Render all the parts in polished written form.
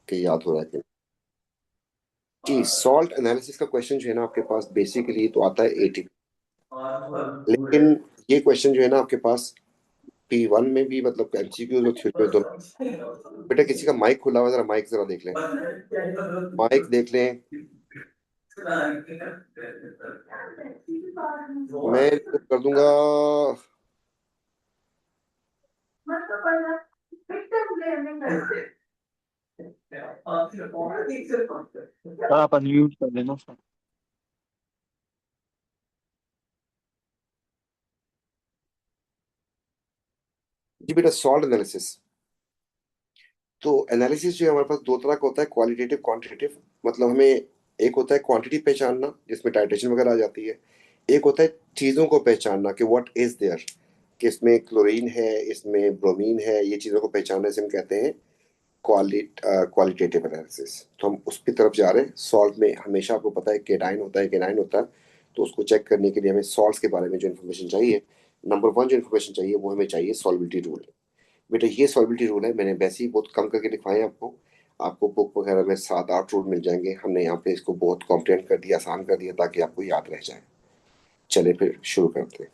कि याद हो रहा है कि जी। सॉल्ट एनालिसिस का क्वेश्चन जो है ना आपके पास बेसिकली तो आता है 80, लेकिन ये क्वेश्चन जो है ना आपके पास P1 में भी, मतलब एमसीक्यू और थ्योरी में दोनों। बेटा किसी का माइक खुला हुआ है, जरा माइक जरा देख लें, माइक देख लें। मैं रिक्वेस्ट कर दूंगा। आप अनम्यूट कर लेना। जी बेटा, सॉल्ट एनालिसिस। तो एनालिसिस जो है हमारे पास दो तरह का होता है, क्वालिटेटिव क्वांटिटेटिव। मतलब हमें एक होता है क्वांटिटी पहचानना जिसमें टाइट्रेशन वगैरह आ जाती है। एक होता है चीज़ों को पहचानना कि व्हाट इज देयर, कि इसमें क्लोरीन है, इसमें ब्रोमीन है, ये चीज़ों को पहचानने से हम कहते हैं क्वालिटेटिव एनालिसिस। तो हम उसकी तरफ जा रहे हैं। सॉल्ट में हमेशा आपको पता है केटाइन होता है, केनाइन होता है। तो उसको चेक करने के लिए हमें सॉल्ट्स के बारे में जो इन्फॉर्मेशन चाहिए, नंबर वन जो इन्फॉर्मेशन चाहिए वो हमें चाहिए सॉल्बिलिटी रूल। बेटा ये सॉल्बिलिटी रूल है, मैंने वैसे ही बहुत कम करके लिखवाए हैं आपको। आपको बुक वगैरह में 7-8 रूल मिल जाएंगे। हमने यहाँ पे इसको बहुत कॉम्प्रिहेंड कर दिया, आसान कर दिया ताकि आपको याद रह जाए। चले फिर शुरू करते हैं।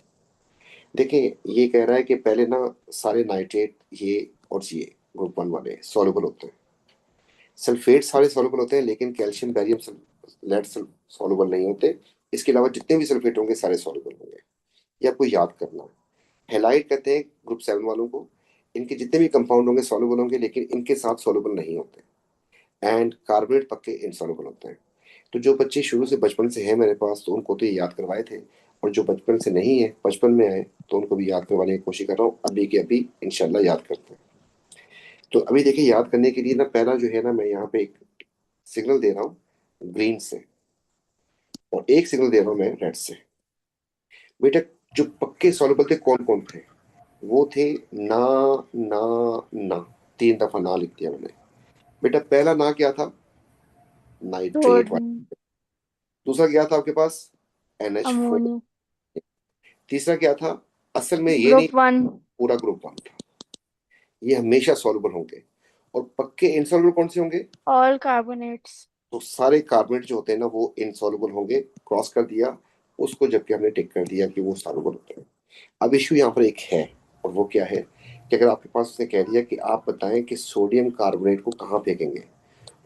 देखिए ये कह रहा है कि पहले ना सारे नाइट्रेट ये और ये ग्रुप वन वाले सॉल्युबल होते हैं। सल्फेट सारे सॉल्युबल होते हैं, लेकिन कैल्शियम बैरियम लेड सॉल्युबल नहीं होते। इसके अलावा जितने भी सल्फेट होंगे सारे सॉल्युबल होंगे। ये आपको याद करना है। हेलाइड कहते हैं ग्रुप 7 वालों को। इनके जितने भी कंपाउंड होंगे सॉल्युबल होंगे, लेकिन इनके साथ सॉल्युबल नहीं होते। एंड कार्बोनेट पक्के इनसॉल्युबल होते हैं। तो जो बच्चे शुरू से बचपन से हैं मेरे पास, तो उनको तो ये याद करवाए थे। और जो बचपन से नहीं है, बचपन में आए, तो उनको भी याद करवाने की कोशिश कर रहा हूँ अभी के अभी। इंशाल्लाह याद करते हैं। तो अभी देखिए, याद करने के लिए ना पहला जो है ना, मैं यहाँ पे एक सिग्नल दे रहा हूँ ग्रीन से, और एक सिग्नल दे रहा हूँ मैं रेड से। बेटा जो पक्के सॉल्युबल थे कौन कौन थे? वो थे ना, ना, ना। 3 दफा ना लिख दिया मैंने। बेटा पहला ना क्या था? नाइट्रेट वाला। सोडियम। दूसरा क्या था आपके पास? NH4। अमोनिया। तीसरा क्या था? असल में ये नहीं, ग्रुप वन। पूरा ग्रुप 1 था। ये हमेशा सॉल्युबल होंगे। और पक्के इनसॉल्युबल कौन से होंगे? All carbonates. तो सारे कार्बोनेट जो होते हैं ना वो इनसॉल्युबल होंगे। क्रॉस कर दिया उसको, जबकि हमने टिक कर दिया कि वो सॉल्युबल होते हैं। अब इश्यू यहाँ पर एक है, और वो क्या है कि अगर आपके पास उसने कह दिया कि आप बताएं कि सोडियम कार्बोनेट को कहाँ फेंकेंगे।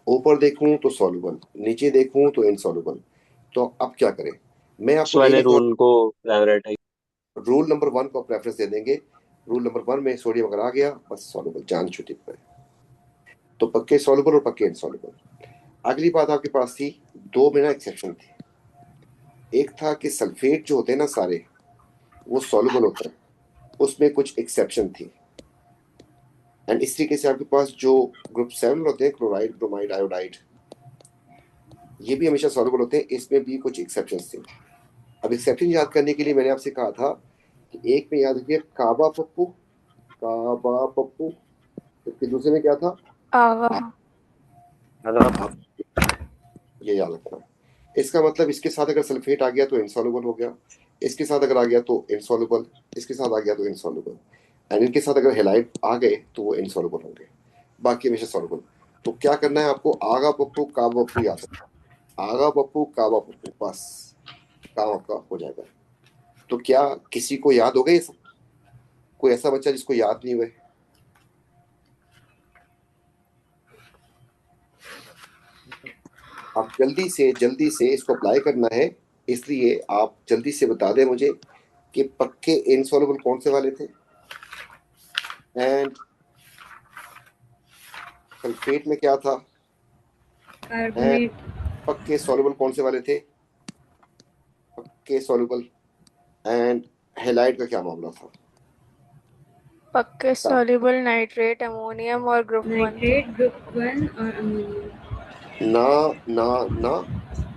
ऊपर देखूं तो सॉल्युबल, नीचे देखूं तो इनसॉल्युबल। तो अब क्या करें? मैं उस आपको यही वाले बताऊं, रूल को प्रायोरिटाइज। रूल नंबर 1 को प्रेफरेंस दे देंगे। रूल नंबर 1 में सोडियम अगर आ गया, बस सॉल्युबल, जान छुट्टी पर। तो पक्के सॉल्युबल और पक्के इनसॉल्युबल। अगली बात आपके पास थी, दो बिना एक्सेप्शन थी। एक था कि सल्फेट जो होते हैं ना सारे, वो सॉल्युबल होते हैं। उसमें कुछ एक्सेप्शन थी। एंड इस तरीके से आपके पास जो ग्रुप 7 होते हैं, क्लोराइड, ब्रोमाइड, आयोडाइड, ये भी हमेशा सॉल्युबल होते हैं। इसमें भी कुछ एक्सेप्शन थी। अब एक्सेप्शन याद करने के लिए मैंने आपसे कहा था कि एक में याद रखिए काबा पप्पू, काबा पप्पू। जबकि दूसरे में क्या था? आगा। आप ये याद रखना। इसका मतलब इसके साथ अगर सल्फेट आ गया तो इनसॉल्युबल हो गया। इसके साथ अगर आ गया तो इनसॉल्युबल। इसके साथ आ गया तो इनसॉल्युबल। एंड इनके साथ अगर हेलाइड आ गए तो वो इनसॉल्युबल होंगे। बाकी हमेशा सॉल्युबल। तो क्या करना है आपको? आगा पप्पू काबा पप्पू याद रखना। आगा पप्पू काबा पप्पू, बस काम आपका हो जाएगा। तो क्या किसी को याद हो गए ये सब? कोई ऐसा बच्चा जिसको याद नहीं हुए? आप जल्दी से इसको अप्लाई करना है। इसलिए आप जल्दी से बता दें मुझे कि पक्के इनसॉल्युबल कौन से वाले थे, एंड सल्फेट में क्या था, एंड कार्बोनेट। पक्के सॉल्युबल कौन से वाले थे, पक्के सॉल्युबल। एंड हेलाइड का क्या मामला था? पक्के हाँ, सॉल्युबल नाइट्रेट, अमोनियम और ग्रुप वन थे। नाइट्रेट ग्रुप 1 और अमोनियम। ना, ना, ना।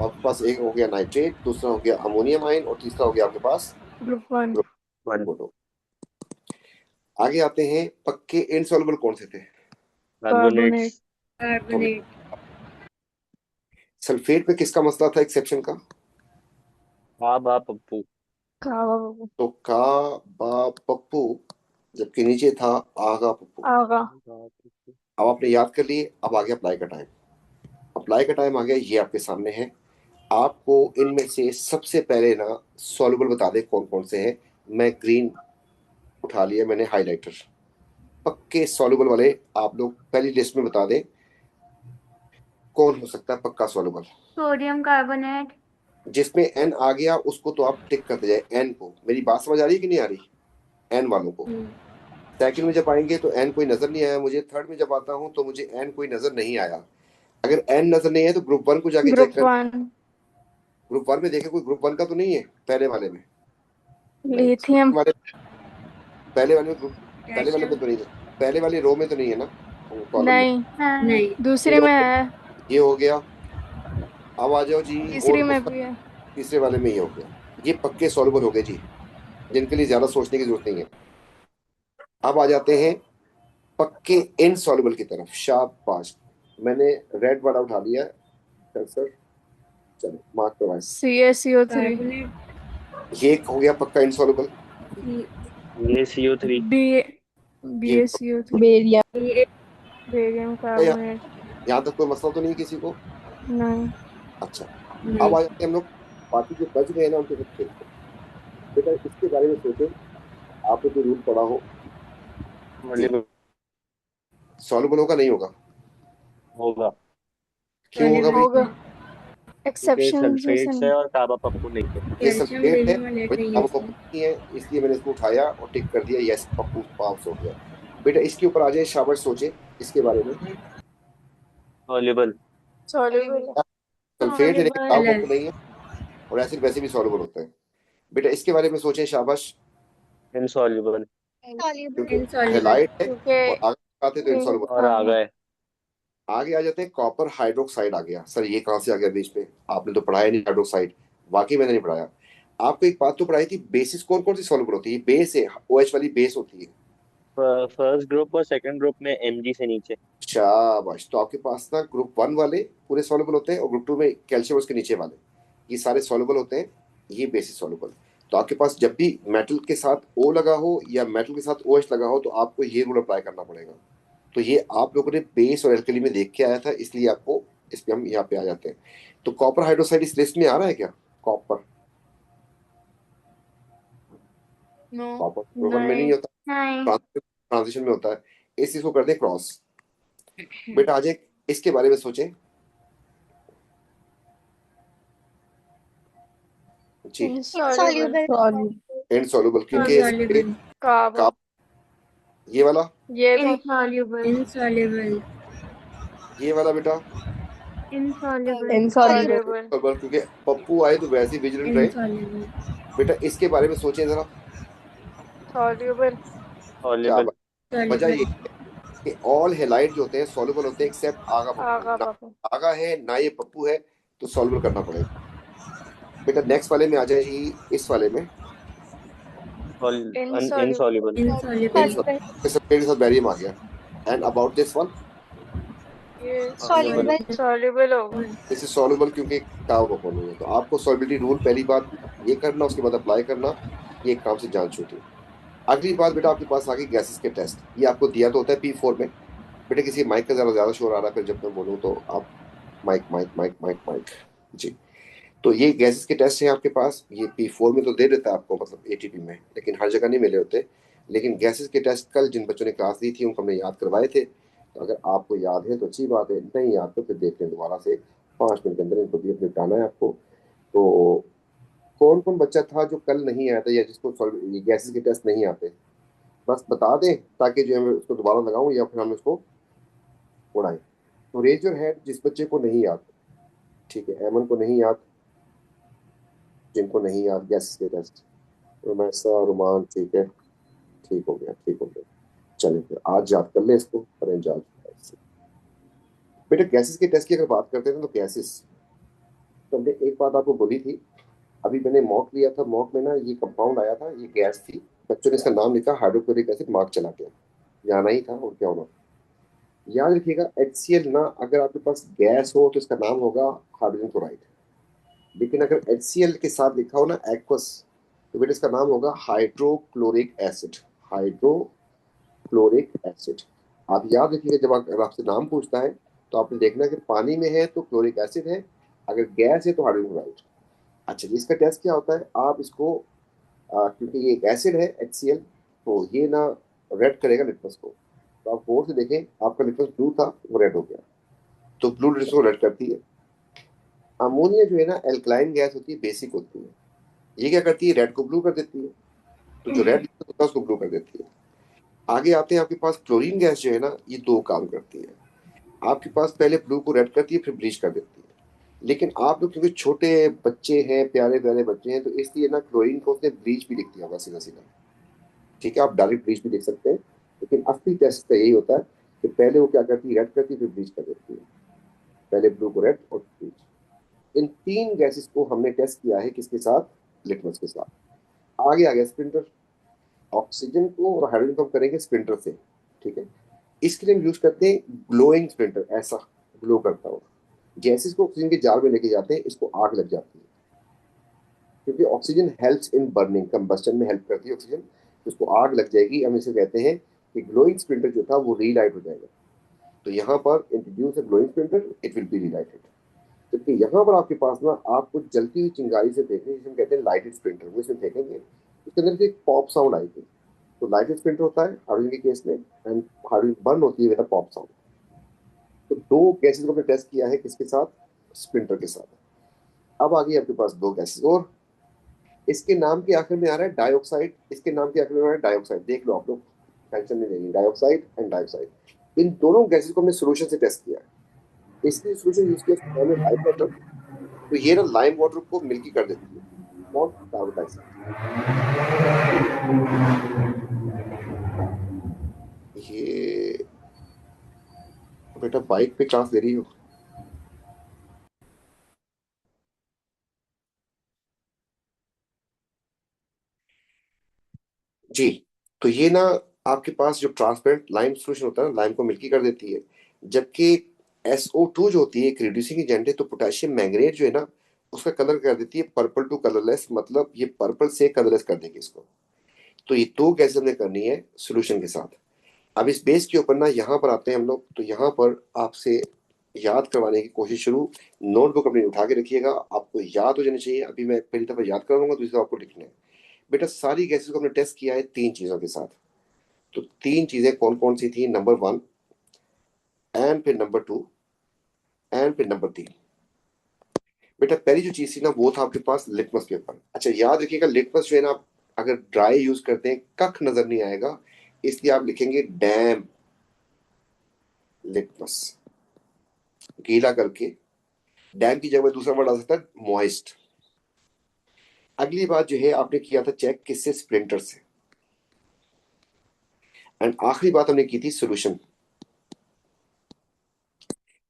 आपके पास एक हो गया नाइट्रेट, दूसरा हो गया अमोनियम आयन, और तीसरा हो गया आपके पास group one. Group one. Photo. आगे आते हैं, पक्के इनसॉल्युबल कौन से थे? कार्बोनेट। कार्बोनेट्स। तो अभी कार्बोनेट। सल्फेट में किसका मसला था एक्सेप्शन का? बा पप्पू। कावा। तो का बा पप्पू, जबकि नीचे था आगा पप्पू। आगा। अब आपने याद कर लिए, अब आ गया अप्लाई का टाइम। अप्लाई का टाइम आ गया, ये आपके सामने है। आपको इनमें से सबसे पहले ना सॉल्युबल बता दे कौन कौन से हैं। मैं ग्रीन उठा लिया मैंने, हाइलाइटर। पक्के सॉल्युबल वाले आप लोग पहली लिस्ट में बता दें कौन हो सकता है पक्का सॉल्युबल। Sodium carbonate. जिसमें एन आ गया उसको तो आप टिक करते जाए, एन को। मेरी बात समझ आ रही है कि नहीं आ रही? एन वालों को। सेकंड में जब आएंगे तो एन कोई नजर नहीं आया मुझे। थर्ड में जब आता हूं तो मुझे एन कोई नजर नहीं आया। अगर एन नजर नहीं है तो ग्रुप 1 को जाके चेक ग्रुप कर। 1 ग्रुप 1 में देखे कोई ग्रुप 1 का तो नहीं है पहले वाले में? नहीं, लिथियम। वाले पहले वाले में ग्रुप, पहले वाले कैल्शियम। में तो नहीं है, पहले वाली रो में तो नहीं है ना, कॉलम में। नहीं, नहीं। ये दूसरे हो में गया, है, ये हो गया। अब आ जाओ जी, तीसरी और में कौन-। भी है। तीसरे वाले में ये हो गया। ये पक्के सॉल्युबल हो गए जी, जिनके लिए ज्यादा सोचने की जरूरत नहीं है। अब आ जाते हैं पक्के इनसॉल्युबल की तरफ। शाबाश, मैंने रेड वाला उठा लिया सर। चलो मार्क करवाएं। CaCO3। कार्बोनेट। ये हो गया पक्का इनसॉल्युबल। ये CO3। बी ये BaCO3। बेरियम। बेरियम यहाँ कार्बोनेट। यहाँ तक कोई मसला तो नहीं किसी को? नहीं। अच्छा, अब नहीं। आ जाते हैं हम लोग बाकी जो बच गए हैं ना उनके साथ खेलते हैं। बेटा इसके बारे में सोचो, आपने कोई रूल पढ़ा हो कि सॉल्युबल सॉल्युबल होगा नहीं होगा? होगा, क्यों होगा भाई? होगा, क्योंकि एक्सेप्शन जैसे सल्फेट्स है नहीं। और कार्बा पप्पू नहीं है। ये कैल्शियम सल्फेट है बेरियम और लेड और नहीं है अब इसमें। नहीं है, इसलिए मैंने इसको उठाया और टिक कर दिया, यस पप्पू पास हो गया। बेटा इसके ऊपर आ जाए, शाबाश सोचे इसके बारे में। सॉल्युबल। सॉल्युबल। सल्फेट है लेकिन कार्बन एलएल। तो नहीं है, और एसिड वैसे भी सॉल्युबल होता है। बेटा इसके बारे में सोचें, शाबाश। इनसॉल्युबल। क्योंकि इनसॉल्युबल। हेलाइट है क्योंकि और आगे आते तो इनसॉल्युबल। और आ हाँ, गए। आगे आ जाते हैं, कॉपर हाइड्रोक्साइड आ गया। सर ये कहाँ से आ गया बीच में? आपने तो पढ़ाया नहीं हाइड्रोक्साइड। वाकई मैंने नहीं पढ़ाया। आपको एक बात तो पढ़ाई थी, बेसिस कौन कौन सी सॉल्युबल होती है? बेस है, OH वाली बेस होती है। फर्स्ट ग्रुप और सेकंड ग्रुप में Mg से नीचे। शाबाश, तो आपके पास ना ग्रुप 1 वाले पूरे सॉल्युबल होते हैं और ग्रुप 2 में कैल्शियम उसके नीचे वाले, ये सारे सॉल्युबल होते हैं। ये बेसिस सॉल्युबल। तो आपके पास जब भी मेटल के साथ O लगा हो या मेटल के साथ OH लगा हो तो आपको ये रूल अप्लाई करना पड़ेगा। तो ये आप लोगों ने बेस और एल्कली में देख के आया था, इसलिए आपको इस पे हम यहाँ पे आ जाते हैं। तो कॉपर हाइड्रोक्साइड इस लिस्ट में आ रहा है क्या? Copper, no. कॉपर ग्रुप 1 में नहीं नहीं। होता, ट्रांजिशन में होता है। इस चीज को करते हैं क्रॉस। बेटा आज एक इसके बारे में सोचें जी। इनसॉल्युबल। इनसॉल्युबल क्योंकि इनसॉल्युबल। कार्बन। ये वाला, ये भी इनसॉल्युबल। इनसॉल्युबल। ये वाला बेटा इनसॉल्युबल। सॉल्युबल। सॉल्युबल, क्योंकि पप्पू आए तो वैसे ही विजिलेंट रहे। इनसॉल्युबल। बेटा इसके बारे में सोचें जरा। सॉल्युबल। क्या सॉल्युबल। वजह ये सॉल्युबल। है कि ऑल हेलाइट जो होते हैं सॉल्युबल होते हैं एक्सेप्ट आगा पप्पू। आगा ना पापा। आगा है ना ये पप्पू है, तो सॉल्युबल करना पड़ेगा। बेटा नेक्स्ट वाले में आ जाए जी, इस वाले में इनसॉल्युबल। इनसॉल्युबल। सल्फेट के साथ बैरियम आ गया। एंड अबाउट दिस वन, ये सॉल्युबल। सॉल्युबल होगा। दिस इज सॉल्युबल क्योंकि काव का नहीं है। तो आपको सॉल्युबिलिटी रूल पहली बात ये करना, उसके बाद अप्लाई करना, ये एक काम से जान छूटी। अगली बात बेटा आपके पास आ गई गैसेस के टेस्ट। ये आपको दिया तो होता है P4 में। बेटा किसी माइक का जरा ज्यादा शोर आ रहा है, फिर जब मैं बोलूँ तो आप mike mike mike mike mike जी। तो ये गैसेस के टेस्ट हैं आपके पास। ये P4 में तो दे देता है आपको, मतलब ATP में, लेकिन हर जगह नहीं मिले होते। लेकिन गैसेस के टेस्ट कल जिन बच्चों ने क्लास दी थी उनको हमने याद करवाए थे। तो अगर आपको याद है तो अच्छी बात है, नहीं याद तो फिर देख लें दोबारा से। 5 मिनट के अंदर इनको भी निपटाना है आपको। तो कौन कौन बच्चा था जो कल नहीं आया था या जिसको गैसेस के टेस्ट नहीं आते, बस बता दें ताकि जो है उसको दोबारा लगाऊं या फिर हम उसको उड़ाएं। तो रेज योर हैंड जिस बच्चे को नहीं याद। ठीक है, एमन को नहीं याद, जिनको नहीं याद गैसेस के टेस्ट। रोमैसा, रोमान, ठीक है, ठीक हो गया, ठीक हो गया। चलिए फिर आज याद कर ले इसको, करें याद इससे। बेटा गैसेस के टेस्ट की अगर बात करते हैं तो गैसेस, तो हमने एक बात आपको बोली थी। अभी मैंने मॉक लिया था, मॉक में ना ये कंपाउंड आया था, ये गैस थी। बच्चों ने इसका नाम लिखा हाइड्रोक्लोरिक एसिड, मार्क चला गया। जाना ही था और क्या होना। याद रखिएगा HCl ना, अगर आपके पास गैस हो तो इसका नाम होगा हाइड्रोजन क्लोराइड। लेकिन अगर HCl के साथ लिखा हो ना एक्वस, तो बेटा इसका नाम होगा हाइड्रोक्लोरिक एसिड। Hydrochloric acid. आप याद रखिएगा, जब अगर आपसे नाम पूछता है तो आपने देखना कि पानी में है तो क्लोरिक एसिड है, अगर गैस है तो हाइड्रोजन क्लोराइड। अच्छा जी, इसका टेस्ट क्या होता है, आप इसको क्योंकि ये एक एसिड है HCl, तो ये ना रेड करेगा लिटमस को। तो आप गौर से देखें, आपका लिटमस ब्लू था वो रेड हो गया, तो ब्लू लिटमस को रेड करती है। अमोनिया जो है ना एल्कलाइन गैस होती है, बेसिक होती है, ये क्या करती है, रेड को ब्लू कर देती है। तो जो रेड लिटमस होता है उसको ब्लू कर देती है। आगे आते हैं, आपके पास क्लोरीन गैस जो है ना, ये दो काम करती है। आपके पास पहले ब्लू को रेड करती है, फिर ब्लीच कर देती है। लेकिन आप लोग क्योंकि छोटे बच्चे हैं, प्यारे प्यारे बच्चे हैं, तो इसलिए ना क्लोरीन को उसने ब्लीच भी लिख दिया होगा सीधा सीधा। ठीक है, आप डायरेक्ट ब्लीच भी देख सकते हैं, लेकिन असली टेस्ट का यही होता है कि पहले वो क्या करती है, रेड करती है, फिर ब्लीच कर देती है। पहले ब्लू को रेड और ब्लीच। इन तीन गैसेस को हमने टेस्ट किया है, किसके साथ, लिटमस के साथ। आगे आ गया स्प्रिंटर। ऑक्सीजन को और हाइड्रोजन को हम करेंगे स्प्रिंटर से। ठीक है, इसके लिए हम यूज करते हैं ग्लोइंग स्प्रिंटर, ऐसा ग्लो करता हुआ। गैसेस को ऑक्सीजन के जार में लेके जाते हैं, इसको आग लग जाती है, क्योंकि oxygen helps in burning, combustion में हेल्प करती है ऑक्सीजन। उसको आग लग जाएगी, हम इसे कहते हैं कि ग्लोइंग स्प्लिंटर जो था वो रीलाइट हो जाएगा। तो यहाँ पर introduce a glowing splinter, it will be relighted. जबकि यहाँ पर आपके पास ना आपको जलती हुई चिंगारी से देखें, जिसे हम कहते हैं लाइटेड स्प्लिंटर, वो इसमें देखेंगे उसके अंदर से एक पॉप साउंड आएगी। तो लाइटेड स्प्लिंटर होता है हाइड्रोजन के केस में, एंड हाइड्रोजन बर्न होती है विद पॉप साउंड। तो दो गैसेस को हमने टेस्ट किया है, किसके साथ, स्प्लिंटर के साथ। अब आगे आपके पास दो गैसेस और, इसके नाम के आखिर में आ रहा है डाइऑक्साइड, इसके नाम के आखिर में आ रहा है डाइऑक्साइड। देख लो आप लोग, टेंशन नहीं लेंगे, डाइऑक्साइड एंड डाइऑक्साइड। इन दोनों गैसेस को हमने सोल्यूशन से टेस्ट किया है। इसलिए सोल्यूशन यूज किया उसका नाम है लाइम वाटर। तो ये ना लाइम वाटर को मिल्की कर देती है। कौन, कार्बन डाइऑक्साइड। ये बेटा बाइक पे क्लास ले रही हो। जी, तो ये ना आपके पास जो ट्रांसपेरेंट लाइम सोल्यूशन होता है ना, लाइम को मिल्की कर देती है। जबकि SO2 जो होती है एक रिड्यूसिंग एजेंट है, तो पोटेशियम मैंगनेट जो है ना, उसका कलर कर देती है पर्पल टू कलरलेस, मतलब ये पर्पल से कलरलेस कर देगी इसको। तो ये दो गैसेस हमने करनी है सोल्यूशन के साथ। अब इस बेस के ऊपर ना यहाँ पर आते हैं हम लोग, तो यहाँ पर आपसे याद करवाने की कोशिश शुरू। नोटबुक अपनी उठा के रखिएगा, आपको याद हो जानी चाहिए। अभी मैं पहली दफा याद कराऊंगा, दूसरी दफा आपको लिखना है। बेटा सारी गैसेस को हमने टेस्ट किया है तीन चीजों के साथ। तो तीन चीजें कौन कौन सी थी, नंबर 1, एंड फिर नंबर 2, एंड फिर नंबर 3। बेटा पहली जो चीज थी ना वो था आपके पास लिटमस पेपर। अच्छा याद रखिएगा, लिटमस जो है ना, आप अगर ड्राई यूज करते हैं कख नजर नहीं आएगा, इसलिए आप लिखेंगे डैम लिटमस, गीला करके। डैम की जगह दूसरा वर्ड आ सकता है मॉइस्ट। अगली बात जो है आपने किया था चेक किससे, स्प्लिंटर से। एंड आखिरी बात हमने की थी सोल्यूशन।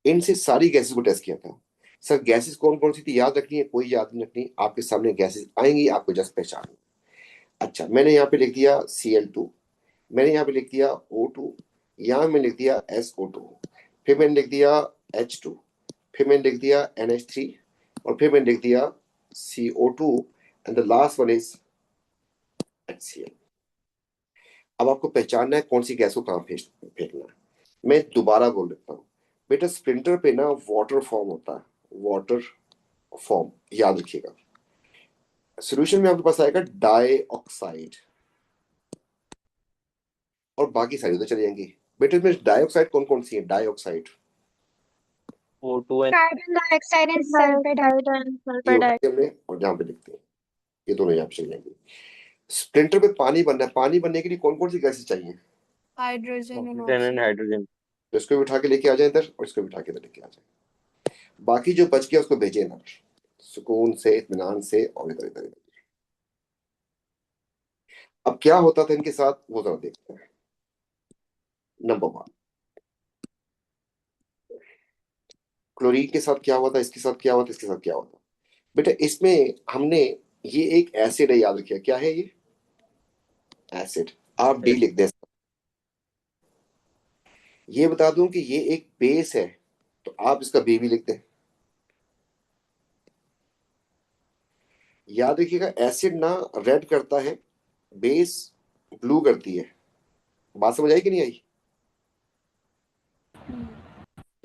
इनसे सारी गैसेस को टेस्ट किया था। सर गैसेस कौन कौन सी थी याद रखनी है, कोई याद नहीं रखनी, आपके सामने गैसेस आएंगी, आपको जस्ट पहचान। अच्छा मैंने यहाँ पे लिख दिया Cl2, मैंने यहाँ पे लिख दिया O2, यहाँ में लिख दिया SO2, फिर मैंने लिख दिया H2, फिर मैंने लिख दिया NH3, और फिर मैंने लिख दिया CO2, and the last one is HCl। अब आपको पहचानना है कौन सी गैस को कहाँ फेंकना है। मैं दोबारा बोल देता हूँ, बेटा स्प्लिंटर पे ना वाटर फॉर्म होता है, वाटर फॉर्म याद रखिएगा। सोल्यूशन में आपके पास आएगा डाइऑक्साइड, और बाकी सारी उधर चली जाएंगी। बेटे इसमें डाइऑक्साइड कौन कौन सी है, dioxide O2 and carbon dioxide and sulphur dioxide and ये सल्फर उठा के डाइऑक्साइड। हमने और जहाँ पे लिखते हैं, ये दोनों यहाँ पे चली जाएंगी। स्प्लिंटर पे पानी बनना है, पानी बनने के लिए कौन कौन सी गैसेस चाहिए, hydrogen and oxygen and oxygen. hydrogen. तो इसको भी उठा के लेके आ जाए इधर, और इसको भी उठा के इधर लेके आ जाए। बाकी जो बच गया उसको भेजे ना, सुकून से इत्मीनान से, और इधर इधर इधर। अब क्या होता था इनके साथ वो जरा देखते हैं। नंबर 1, क्लोरीन के साथ क्या हुआ था, इसके साथ क्या हुआ था, इसके साथ क्या हुआ था। बेटा इसमें हमने, ये एक एसिड है, याद रखिए क्या है ये, एसिड। आप डी लिख दें। ये बता दूं कि ये एक बेस है, तो आप इसका बी भी लिख दें। याद रखिएगा एसिड ना रेड करता है, बेस ब्लू करती है। बात समझ आई कि नहीं आई।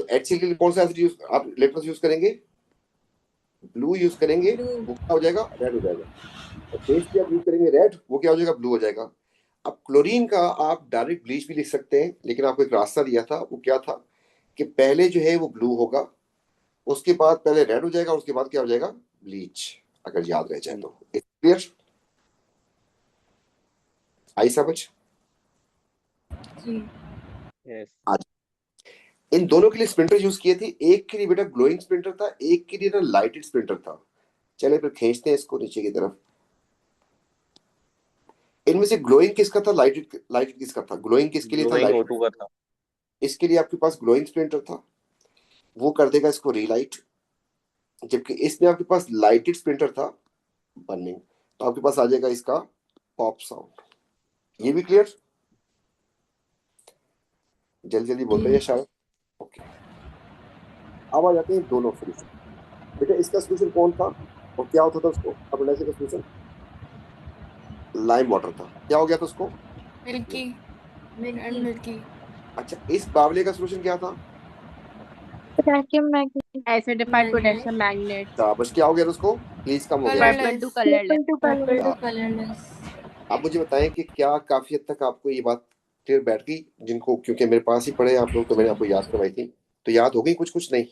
तो HCl के लिए कौन सा एसिड यूज आप लिटमस यूज करेंगे? ब्लू यूज करेंगे, वो क्या हो जाएगा? रेड हो जाएगा। और बेस पे आप यूज करेंगे रेड, वो क्या हो जाएगा? ब्लू हो जाएगा। अब क्लोरीन का आप डायरेक्ट ब्लीच भी लिख सकते हैं, लेकिन आपको एक रास्ता दिया था, वो क्या था कि पहले जो है वो ब्लू होगा, उसके बाद पहले रेड हो जाएगा, उसके बाद क्या हो जाएगा? ब्लीच, अगर याद रह जाए तो। क्लियर? आई समझ? यस। आज इन दोनों के लिए स्प्रिंटर यूज किए थे, एक के लिए बेटा ग्लोइंग स्प्रिंटर था, एक के लिए ना लाइटेड स्प्रिंटर था। चलिए फिर खींचते हैं इसको नीचे की तरफ। इनमें से ग्लोइंग किसका था, लाइटेड लाइटेड किसका था? ग्लोइंग किसके लिए था? Glowing lighted. O2 का था। इसके लिए आपके पास ग्लोइंग स्प्रिंटर था, वो कर देगा इसको रीलाइट। जबकि इसमें आपके पास लाइटेड स्प्रिंटर था, बर्निंग, तो आपके पास आ जाएगा इसका पॉप साउंड। ये भी क्लियर? जल्दी जल्दी बोलते हैं शायद। ओके, अब आ जाते हैं दोनों सोल्यूशन। बेटा इसका सोल्यूशन कौन था और क्या होता था उसको? कार्बन डाइऑक्साइड का सोल्यूशन लाइम वाटर था। क्या हो गया था उसको? मिल्की एंड मिल्की अच्छा, इस बावले का सोल्यूशन क्या था? Potassium magnesium. Acidified potassium magnate. बस क्या हो गया था उसको? प्लीज कम हो गया। Purple to colorless. Purple to purple colorless. To colourless. आप मुझे बताएं कि क्या काफी हद तक आपको ये बात क्लियर बैठ गई? जिनको, क्योंकि मेरे पास ही पढ़े आप लोग, तो मैंने आपको याद करवाई थी, तो याद हो गई कुछ कुछ नहीं?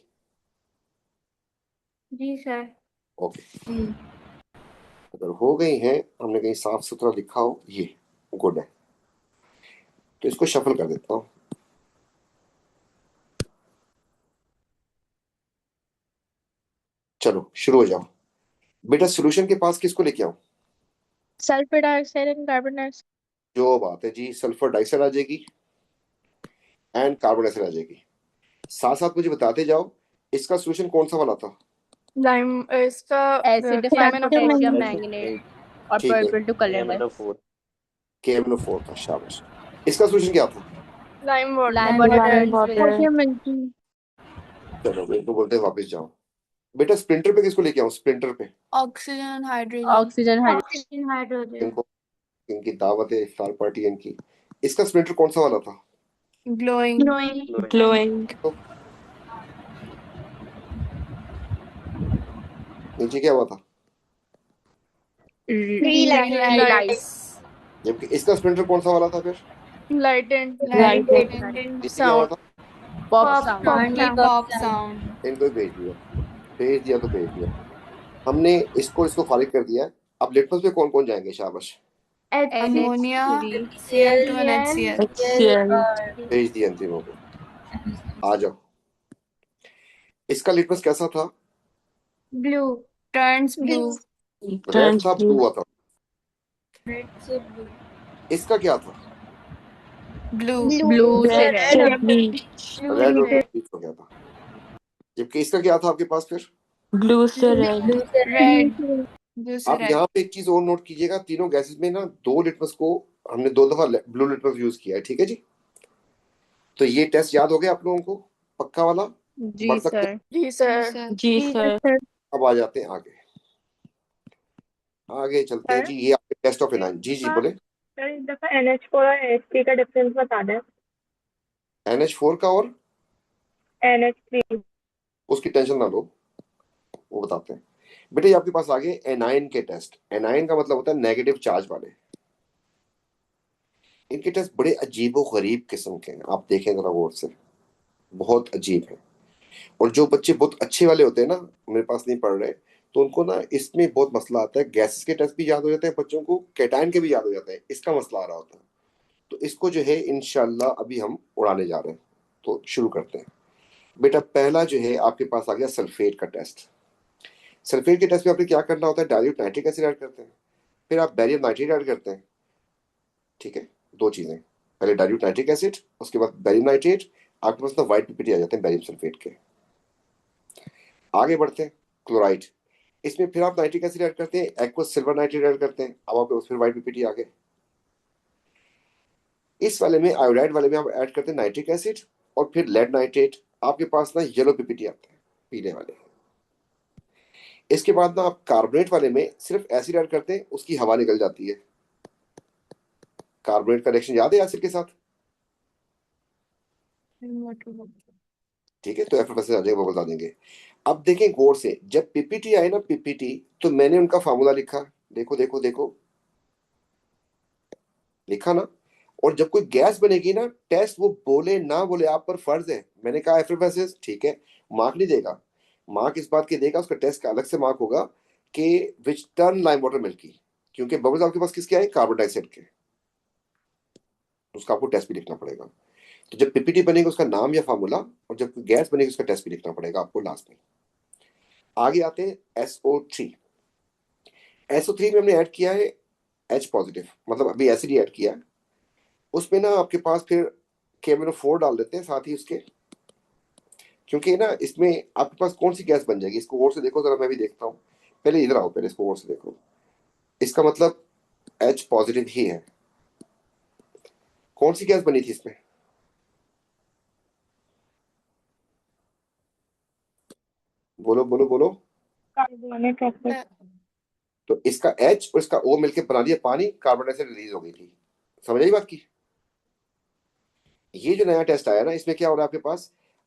जी सर। ओके, अगर हो गई हैं, हमने कहीं साफ सुथरा लिखा हो, ये गुड है। तो इसको शफल कर देता हूँ। चलो शुरू हो जाओ। बेटा सोल्यूशन के पास किसको लेके आऊं? Sulfur dioxide and carbon dioxide. जो बात है जी, सल्फर डाइऑक्साइड आ जाएगी एंड कार्बन डाइऑक्साइड आ जाएगी। साथ साथ मुझे बताते जाओ, इसका सोल्यूशन कौन सा वाला था? लाइम इसका Acidified Potassium potassium magnesium. magnate. और ठीक है, purple to colorless. KMNO4। KMnO4 था, शाबाश। इसका सोल्यूशन क्या था? Lime water Lime water Lime turns water. with Milky. चलो मेरे को बोलते हैं वापस जाओ। बेटा स्प्रिंटर पे किसको लेके आऊं? स्प्रिंटर पे oxygen hydrogen oxygen hydrogen. Oxygen hydrogen. इनको, इनकी दावत है, इफ्तार पार्टी इनकी। इसका स्प्रिंटर कौन सा वाला था? Glowing Glowing. ग्लोइंग तो नीचे क्या हुआ था? Three lights. Lights. जबकि इसका स्प्रिंटर कौन सा वाला था फिर? लाइटेंड नीचे क्या हुआ था? Pop pop sound. Sound pop sound इनको ही भेज दिया, भेज दिया तो भेज दिया। हमने इसको इसको खारिज कर दिया है। अब लिटमस पे कौन कौन जाएंगे? शाबाश, ammonia NH3. Cl2 and HCl भेज दिया अंतिमों को। आ जाओ, इसका लिटमस कैसा था? ब्लू टर्न्स ब्लू रेड था, ब्लू हुआ था। इसका क्या था? ब्लू Blue से red. रेड और ब्लू हो गया था। जबकि इसका क्या था आपके पास फिर? रेड ब्लू से आप रेड यहाँ पे एक चीज और नोट कीजिएगा, तीनों गैसेस में ना दो लिटमस को हमने दो दफा ब्लू लिटमस यूज किया है, ठीक है जी? तो ये टेस्ट याद हो गया आप लोगों को, पक्का वाला? जी बढ़ सकते सर. जी सर जी सर. अब आ जाते हैं आगे, आगे चलते हैं जी। ये आपके टेस्ट ऑफ एनाइन। जी जी बोले। सर एक दफा NH4 और NH3 का डिफरेंस बता दें। NH4 का और NH3 उसकी टेंशन ना लो, वो बताते हैं। बेटे ये आपके पास आगे एनाइन के टेस्ट। एनाइन का मतलब होता है नेगेटिव चार्ज वाले। इनके टेस्ट बड़े अजीबो गरीब किस्म के हैं, आप देखें जरा गौर से, बहुत अजीब है। और जो बच्चे बहुत अच्छे वाले होते हैं ना, मेरे पास नहीं पढ़ रहे, तो उनको ना इसमें बहुत मसला आता है। गैसेस के टेस्ट भी याद हो जाते हैं बच्चों को, कैटायन के भी याद हो जाते हैं, इसका मसला आ रहा होता है। तो इसको जो है इंशाल्लाह अभी हम उड़ाने जा रहे हैं, तो शुरू करते हैं। बेटा पहला जो है आपके पास आ गया सल्फेट का टेस्ट। सल्फेट के टेस्ट में आपने क्या करना होता है? डाइल्यूट नाइट्रिक एसिड ऐड करते हैं, फिर आप बैरियम नाइट्रेट ऐड करते हैं, ठीक है? दो चीजें, पहले डाइल्यूट नाइट्रिक एसिड, उसके बाद बैरियम नाइट्रेट। आपके पास ना व्हाइट पीपीटी आ जाते हैं बैरियम सल्फेट के। आगे बढ़ते हैं, क्लोराइड। इसमें फिर आप नाइट्रिक एसिड ऐड करते हैं, एक्वस सिल्वर नाइट्रेट ऐड करते हैं, अब आपके पास फिर व्हाइट पीपीटी आ गए। इस वाले में, आयोडाइड वाले में आप ऐड करते हैं नाइट्रिक एसिड और फिर लेड नाइट्रेट, आपके पास ना येलो पीपीटी आते हैं, पीले वाले। इसके बाद ना आप कार्बोनेट वाले में सिर्फ एसिड ऐड करते हैं, उसकी हवा निकल जाती है। कार्बोनेट का रिएक्शन याद है एसिड के साथ? ठीक है, तो एफएफएसएस आ जाएगा, वो बता देंगे। अब देखें गौर से, जब पीपीटी आए ना पीपीटी, तो मैंने उनका फार्मूला लिखा, देखो देखो देखो, लिखा ना। और जब कोई गैस बनेगी ना, टेस्ट वो बोले ना बोले आप पर फर्ज है। मैंने कहा एफएफएसएस, ठीक है, मार्क नहीं देगा। मार्क इस बात के देगा, उसका टेस्ट का अलग से मार्क होगा कि विच टर्न लाइम वाटर मिल्की, क्योंकि बबल्स आपके पास किसके आए, कार्बन डाइऑक्साइड के, उसका आपको टेस्ट भी लिखना पड़ेगा। तो जब पीपीटी बनेगा उसका नाम या फार्मूला, और जब गैस बनेगी उसका टेस्ट भी लिखना पड़ेगा आपको लास्ट में। आगे आते हैं SO3। SO3 में हमने ऐड किया है H पॉजिटिव, मतलब अभी एसिड ऐड किया है। उसमें ना आपके पास फिर KMnO4 डाल देते हैं साथ ही उसके, क्योंकि ना इसमें आपके पास कौन सी गैस बन जाएगी, इसको और से देखो जरा, मैं भी देखता हूँ। पहले इधर आओ, पहले इसको और से देखो। इसका मतलब H पॉजिटिव ही है। कौन सी गैस बनी थी इसमें, बोलो बोलो बोलो। Carbonic acid. तो इसका H और इसका O मिलकर बना दिया पानी, कार्बन डाइऑक्साइड रिलीज हो गई थी। समझ आई बात की। ये जो नया टेस्ट आया ना, इसमें क्या हो रहा है,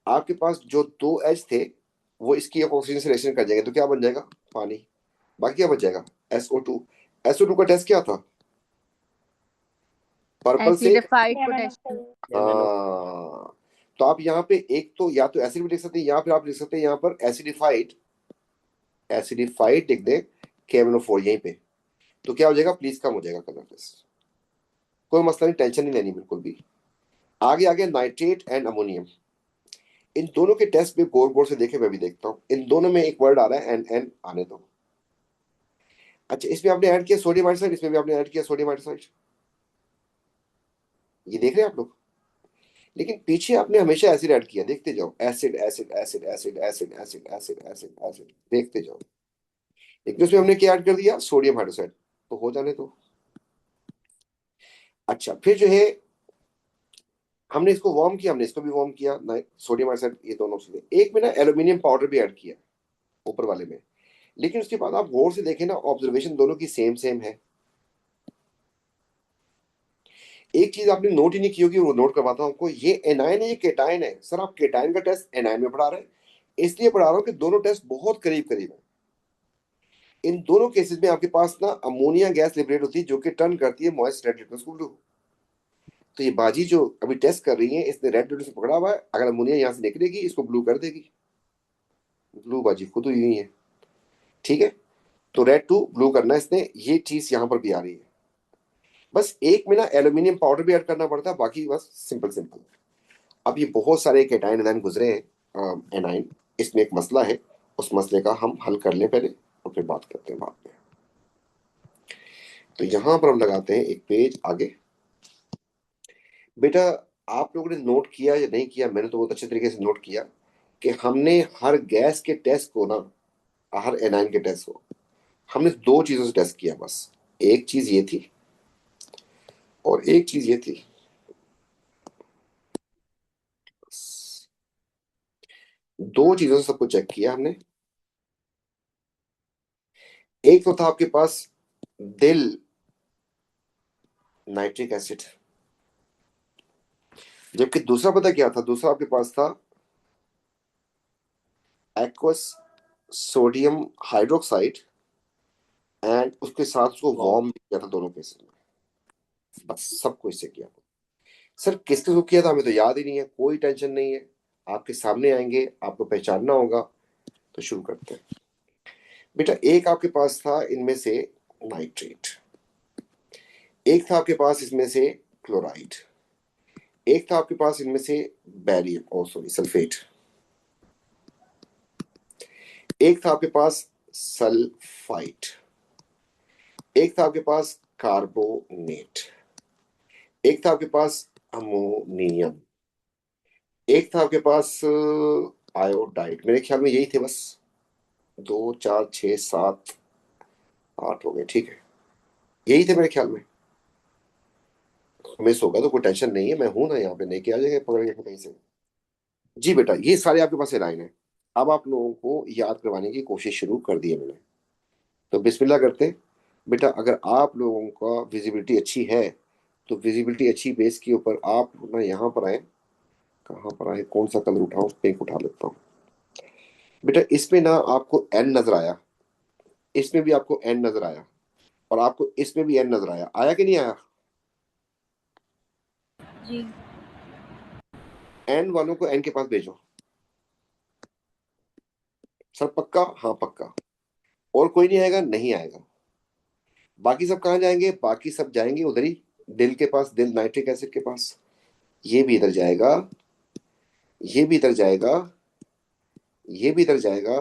आपके पास जो दो H थे वो इसकी ऑक्सीजन से रिएक्शन कर जाएंगे, तो क्या बन जाएगा, पानी। बाकी क्या बच जाएगा, SO2। SO2 का टेस्ट क्या था, पर्पल से। Acidified potassium. हाँ, तो आप यहाँ पे एक तो या तो एसिड भी लिख सकते हैं, या फिर आप लिख सकते हैं यहाँ पर एसिडिफाइड, एसिडिफाइड लिख दें KMnO4 यहीं पे, तो क्या हो जाएगा, प्लीज कम हो जाएगा कलर टेस्ट। कोई मसला नहीं, टेंशन नहीं लेनी बिल्कुल भी। आगे आगे नाइट्रेट एंड अमोनियम, इन दोनों के टेस्ट में गौर गौर से देखे, मैं भी देखता हूँ। इन दोनों में एक वर्ड आ रहा है NN, आने दो। अच्छा, इसमें आपने ऐड किया सोडियम हाइड्रोक्साइड, इसमें भी आपने ऐड किया सोडियम हाइड्रोक्साइड, ये देख रहे हैं आप लोग। लेकिन पीछे आपने हमेशा एसिड ऐड किया, देखते जाओ, acid acid acid acid acid acid acid acid acid, देखते जाओ। लेकिन उसमें हमने क्या ऐड कर दिया, सोडियम हाइड्रोक्साइड, तो हो जाने दो। अच्छा, फिर जो है हमने इसको वार्म किया, हमने इसको भी वार्म किया, सोडियम हाइड्रोक्साइड, ये दोनों चीजें। एक में ना एल्यूमिनियम पाउडर भी ऐड किया ऊपर वाले में। लेकिन उसके बाद आप गौर से देखें ना, ऑब्जर्वेशन दोनों की सेम सेम है। एक चीज आपने नोट ही नहीं की होगी, वो नोट करवाता हूं आपको, ये एनायन है, ये केटायन है। सर आप केटायन का टेस्ट एनायन में पढ़ा रहे हैं, इसलिए पढ़ा रहा हूं कि दोनों टेस्ट बहुत करीब करीब है। इन दोनों केसेस में आपके पास ना अमोनिया गैस लिबरेट होती है, जो कि टर्न करती है मॉइस्ट रेड लिटमस को ब्लू। तो ये बाजी जो अभी टेस्ट कर रही है, इसने रेड लिटमस पकड़ा हुआ है, अगर अमोनिया यहाँ से निकलेगी इसको ब्लू कर देगी। ब्लू बाजी खुद हुई है, ठीक है। तो रेड टू ब्लू करना है इसने, ये चीज यहाँ पर भी आ रही है। बस एक में ना एल्यूमिनियम पाउडर भी ऐड करना पड़ता है, बाकी बस सिंपल सिंपल। अब ये बहुत सारे केटाइन एनाइन गुजरे हैं, एनाइन, इसमें एक मसला है, उस मसले का हम हल कर लें पहले, और फिर बात करते हैं बाद में। तो यहां पर हम लगाते हैं एक पेज आगे। बेटा आप लोगों ने नोट किया या नहीं किया, मैंने तो बहुत अच्छे तरीके से नोट किया कि हमने हर गैस के टेस्ट को ना, हर एनाइन के टेस्ट को हमने दो चीजों से टेस्ट किया बस। एक चीज ये थी और एक चीज ये थी, दो चीजों से सब कुछ चेक किया हमने। एक तो था आपके पास दिल नाइट्रिक एसिड, जबकि दूसरा पता क्या था, दूसरा आपके पास था एक्वस सोडियम हाइड्रोक्साइड, एंड उसके साथ उसको वार्म भी किया था दोनों केसेस में। बस सबको इससे किया। सर किस किस को किया था हमें तो याद ही नहीं है, कोई टेंशन नहीं है, आपके सामने आएंगे, आपको पहचानना होगा। तो शुरू करते हैं। बेटा एक आपके पास था इनमें से नाइट्रेट, एक था आपके पास इसमें से क्लोराइड, एक था आपके पास इनमें से बैरियम, ओ सॉरी सल्फेट, एक था आपके पास सल्फाइड, एक था आपके पास कार्बोनेट, एक था आपके पास अमोनियम, एक था आपके पास आयोडाइड। मेरे ख्याल में यही थे बस, 2 4 6 7 8 हो गए, ठीक है, यही थे मेरे ख्याल में। मिस होगा तो कोई टेंशन नहीं है, मैं हूं ना यहाँ पे, नहीं किया जाएगा पकड़ के कहीं से। जी बेटा ये सारे आपके पास लाइन है। अब आप लोगों को याद करवाने की कोशिश शुरू कर दी है मैंने, तो बिस्मिल्लाह करते हैं। बेटा अगर आप लोगों का विजिबिलिटी अच्छी है, तो विजिबिलिटी अच्छी बेस के ऊपर आप ना यहाँ पर आए कहाँ पर है, कौन सा कलर उठाऊं, पिंक उठा लेता हूँ। बेटा इसमें ना आपको एन नजर आया, इसमें भी आपको एन नजर आया, और आपको इसमें भी एन नजर आया, आया कि नहीं आया? जी। एन वालों को एन के पास भेजो। सर पक्का? हाँ पक्का। और कोई नहीं आएगा? नहीं आएगा। बाकी सब कहाँ जाएंगे? बाकी सब जाएंगे उधर ही, दिल के पास, दिल नाइट्रिक एसिड के पास। ये भी इधर जाएगा, ये भी इधर जाएगा, ये भी इधर जाएगा,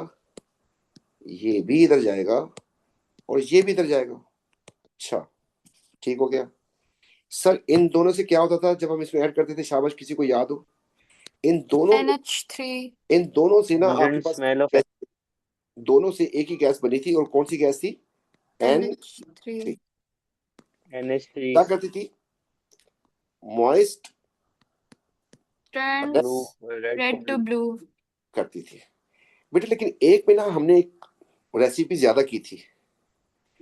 ये भी इधर जाएगा, और ये भी इधर जाएगा। अच्छा ठीक हो गया। सर इन दोनों से क्या होता था जब हम इसमें ऐड करते थे? शाबाश, किसी को याद हो? इन दोनों NH3 इन दोनों से ना आपके Wouldn't पास smell of दोनों से एक ही गैस बनी थी, और कौन सी गैस थी? एन NH3 NH3 क्या करती थी? Moist turns blue red red to blue. करती थी। बेटा लेकिन एक में ना हमने एक रेसिपी ज्यादा की थी,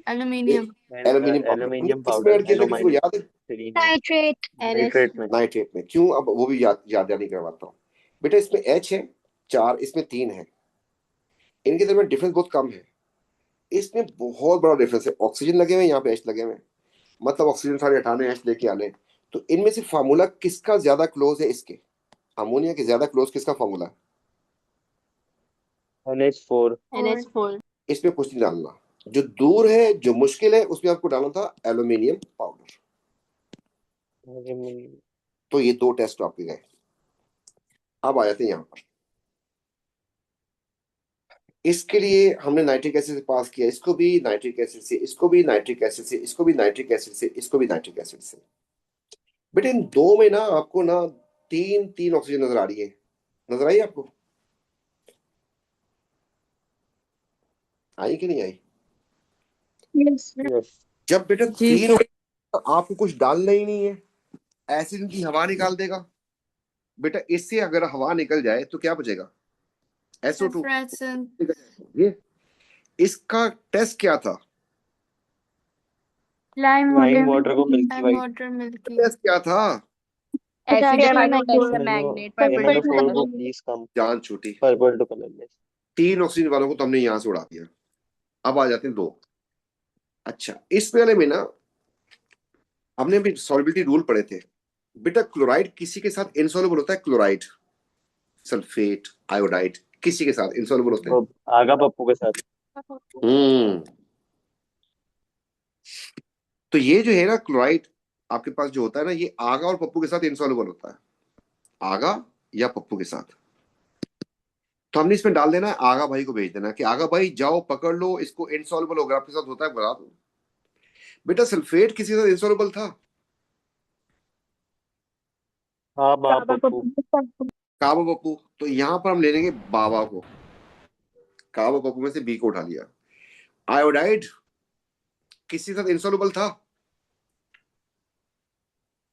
Aluminium. Aluminium powder. aluminium किस में powder ऐड किया था, किसी को याद है? नाइट्रेट nitrate में नाइट्रेट में। क्यों, अब वो भी याद नहीं करवाता हूँ। बेटा इसमें एच है 4, इसमें 3 है, इनके दरमियान डिफरेंस बहुत कम है। इसमें बहुत बड़ा डिफरेंस है, ऑक्सीजन लगे हुए हैं, यहाँ पे एच लगे हुए हैं, मतलब ऑक्सीजन सारे हटाने, एच लेके आने। तो इनमें से फार्मूला किसका ज्यादा क्लोज है? इसके अमोनिया के ज्यादा क्लोज किसका फार्मूला है? NH4 NH4 इसमें कुछ नहीं डालना, जो दूर है, जो मुश्किल है, उसमें आपको डालना था एल्यूमिनियम पाउडर। तो ये 2 टेस्ट तो आपके गए। अब आ जाते हैं यहाँ पर। इसके लिए हमने नाइट्रिक एसिड से पास किया, इसको भी नाइट्रिक एसिड से, इसको भी नाइट्रिक एसिड से, इसको भी नाइट्रिक एसिड से, इसको भी नाइट्रिक एसिड से। बेटे इन दो में ना आपको ना 3 ऑक्सीजन नजर आ रही है, नजर आई आपको? आई कि नहीं आई? यस। yes जब बेटा जी 3 आपको कुछ डालना ही नहीं है, एसिड की हवा निकाल देगा। बेटा इससे अगर हवा निकल जाए तो क्या बचेगा? SO2। Effervescent. ये इसका टेस्ट क्या था? लाइम lime water को milky And white water milky. Test क्या था? acidified to test the MnO magnet by MnO4 purple को please come जान छूटी। purple to colorless 3 ऑक्सीजन वालों को तो हमने यहां से उड़ा दिया। अब आ जाते हैं 2। अच्छा इस वाले में ना हमने भी सॉल्युबिलिटी रूल पढ़े थे। बेटा क्लोराइड किसी के साथ इनसॉल्युबल होता है, क्लोराइड, सल्फेट, आयोडाइड किसी के साथ इनसॉल्युबल होते हैं। वो आगा पप्पू के साथ हम्म तो ये जो है ना क्लोराइड आपके पास जो होता है ना, ये आगा और पप्पू के साथ इनसॉल्युबल होता है, आगा या पप्पू के साथ। तो हमने इसमें डाल देना है, आगा भाई को भेज देना कि आगा भाई जाओ पकड़ लो इसको, इनसॉल्युबल होगा आपके साथ होता है, बता दो। बेटा सल्फेट किसी के साथ इनसॉल्युबल था? हाँ माँ पप्पू काबा पप्पू। तो यहां पर हम ले लेंगे बाबा को, काबा पप्पू में से बी को उठा लिया। आयोडाइड किसी के साथ इंसॉल्युबल था?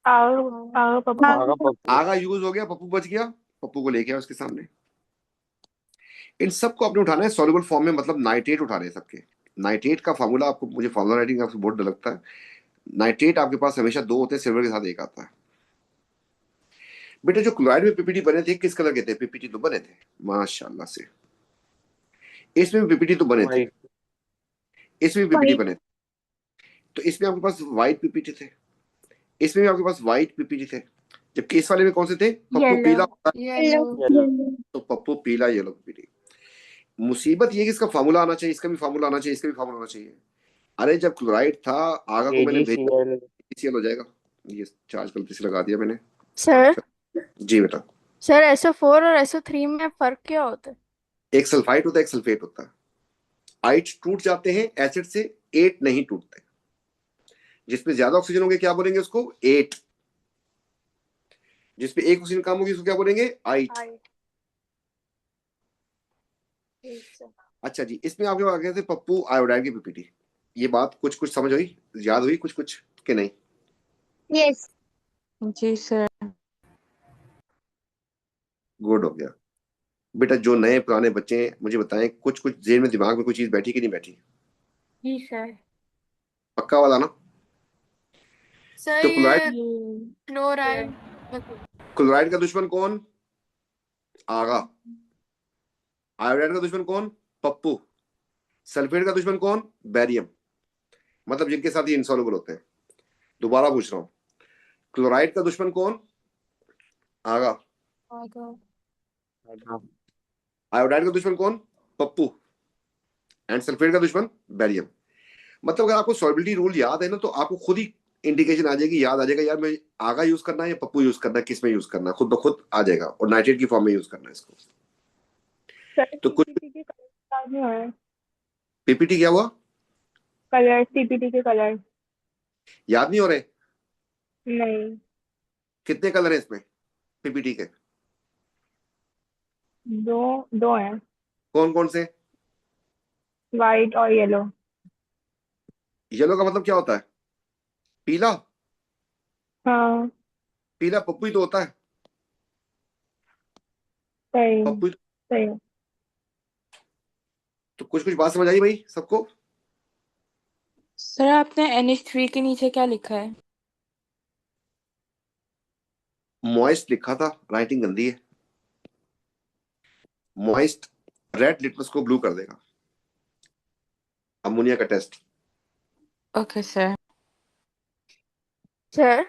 आगा पप्पू आगा यूज हो गया, पप्पू बच गया, पप्पू को लेके आया उसके सामने। इन सबको आपने उठाना है सॉल्युबल फॉर्म में, मतलब नाइट्रेट उठा रहे हैं सबके। नाइट्रेट का फार्मूला आपको, मुझे फार्मूला राइटिंग आपसे बहुत डर लगता है। नाइट्रेट आपके पास हमेशा 2 होते हैं, सिल्वर के साथ 1 आता है। बेटा जो क्लोराइड में पीपीटी बने थे किस कलर के थे? पीपीटी तो बने थे माशाल्लाह से। इसमें भी पीपीटी तो बने थे, white इसमें भी पीपीटी बने थे। तो इसमें आपके पास व्हाइट पीपीटी थे, इसमें भी आपके पास व्हाइट पीपीटी थे, जबकि इस वाले में कौन से थे? पप्पू पीला होता है, Yellow. yellow तो पप्पू पीला, येलो पीपीटी। मुसीबत ये कि इसका फार्मूला आना चाहिए, इसका भी फार्मूला आना चाहिए, इसका भी फार्मूला आना चाहिए। अरे जब क्लोराइड था, आगा को मैंने भेजा, AgCl HCl हो जाएगा। ये चार्ज गलती से लगा दिया मैंने। सर जी बेटा। सर SO4 और SO3 में फर्क क्या होता है? एक सल्फाइड होता है, एक सल्फेट होता है। आइट टूट जाते हैं एसिड से, 8 नहीं टूटते। जिसपे ज्यादा ऑक्सीजन होंगे क्या बोलेंगे उसको? 8। जिसपे 1 ऑक्सीजन कम होगी उसको क्या बोलेंगे? आइट। अच्छा जी, इसमें आपके आ गए थे पप्पू आयोडाइड की पीपीटी। ये बात कुछ कुछ समझ हुई, याद हुई कुछ कुछ कि नहीं? यस। जी सर। गुड हो गया। बेटा जो नए पुराने बच्चे हैं मुझे बताएं, कुछ कुछ जेल में दिमाग में कोई चीज बैठी कि नहीं बैठी? जी सर। पक्का वाला ना? सर तो ये क्लोराइड, क्लोराइड क्लोराइड का दुश्मन कौन? आगा। आयोडाइड का दुश्मन कौन? पप्पू। सल्फेट का दुश्मन कौन? बैरियम। मतलब जिनके साथ ये इंसॉल्युबल होते हैं। दोबारा पूछ रहा हूं, क्लोराइड का दुश्मन कौन? आगा। आयोडाइड का दुश्मन कौन? पप्पू। एंड सल्फेट का दुश्मन बैरियम। मतलब अगर आपको सॉल्बिलिटी रूल याद है ना, तो आपको खुद ही इंडिकेशन आ जाएगी, याद आ जाएगा यार मैं आगा यूज करना है या पप्पू यूज करना है, किस में यूज करना है, खुद ब खुद आ जाएगा। और नाइट्रेट की फॉर्म में यूज करना है इसको। सर तो कुछ सीपीटी के कलर याद नहीं हो रहे। पीपीटी क्या हुआ? कलर सीपीटी के कलर याद नहीं हो रहे? नहीं। कितने कलर है इसमें पीपीटी के? दो दो हैं, कौन कौन से? वाइट और येलो। येलो का मतलब क्या होता है? पीला। हाँ पीला पप्पू ही तो होता है। सही। पप्पू ही सही। तो कुछ कुछ बात समझ आई भाई सबको? सर आपने NH3 के नीचे क्या लिखा है? मॉइस्ट लिखा था, राइटिंग गंदी है। मॉइस्ट रेड लिटमस को ब्लू कर देगा। अमोनिया का टेस्ट। Okay sir. सर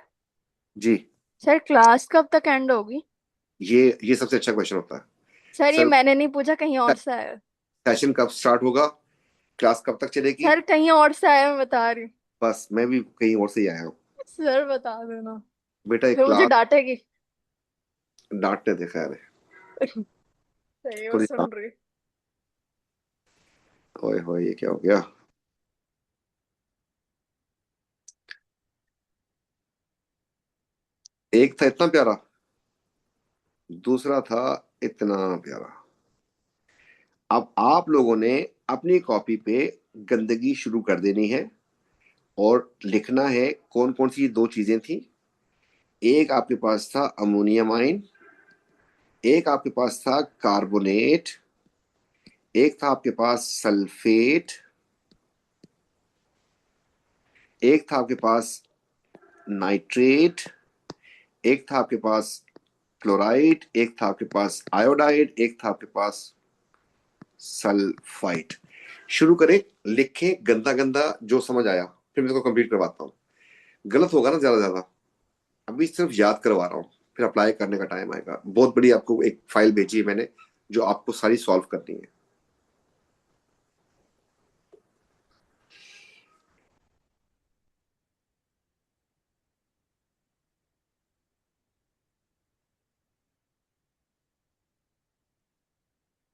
जी। सर क्लास कब तक एंड होगी? ये सबसे अच्छा क्वेश्चन होता है। सर ये सर मैंने नहीं पूछा, कहीं और से आया है। सेशन कब स्टार्ट होगा, क्लास कब तक चलेगी? सर कहीं और से आया है, मैं बता रही हूँ। बस मैं भी कहीं और से ही आया हूँ। सर बता देना, बेटा एक फिर मुझे क्लास डांटेगी। डांटने दे, खैर है। सही वो थोड़ी सुन रही। ओए होए ये क्या हो गया? एक था इतना प्यारा, दूसरा था इतना प्यारा। अब आप लोगों ने अपनी कॉपी पे गंदगी शुरू कर देनी है और लिखना है कौन कौन सी दो चीजें थी। एक आपके पास था अमोनियम आयन, एक आपके पास था कार्बोनेट, एक था आपके पास सल्फेट, एक था आपके पास नाइट्रेट, एक था आपके पास क्लोराइड, एक था आपके पास आयोडाइड, एक था आपके पास सल्फाइड। शुरू करें, लिखें गंदा गंदा जो समझ आया, फिर मैं इसको कंप्लीट करवाता हूँ। गलत होगा ना ज्यादा ज्यादा, अभी सिर्फ याद करवा रहा हूँ, फिर अप्लाई करने का टाइम आएगा। बहुत बड़ी आपको एक फाइल भेजी है मैंने, जो आपको सारी सॉल्व करनी है।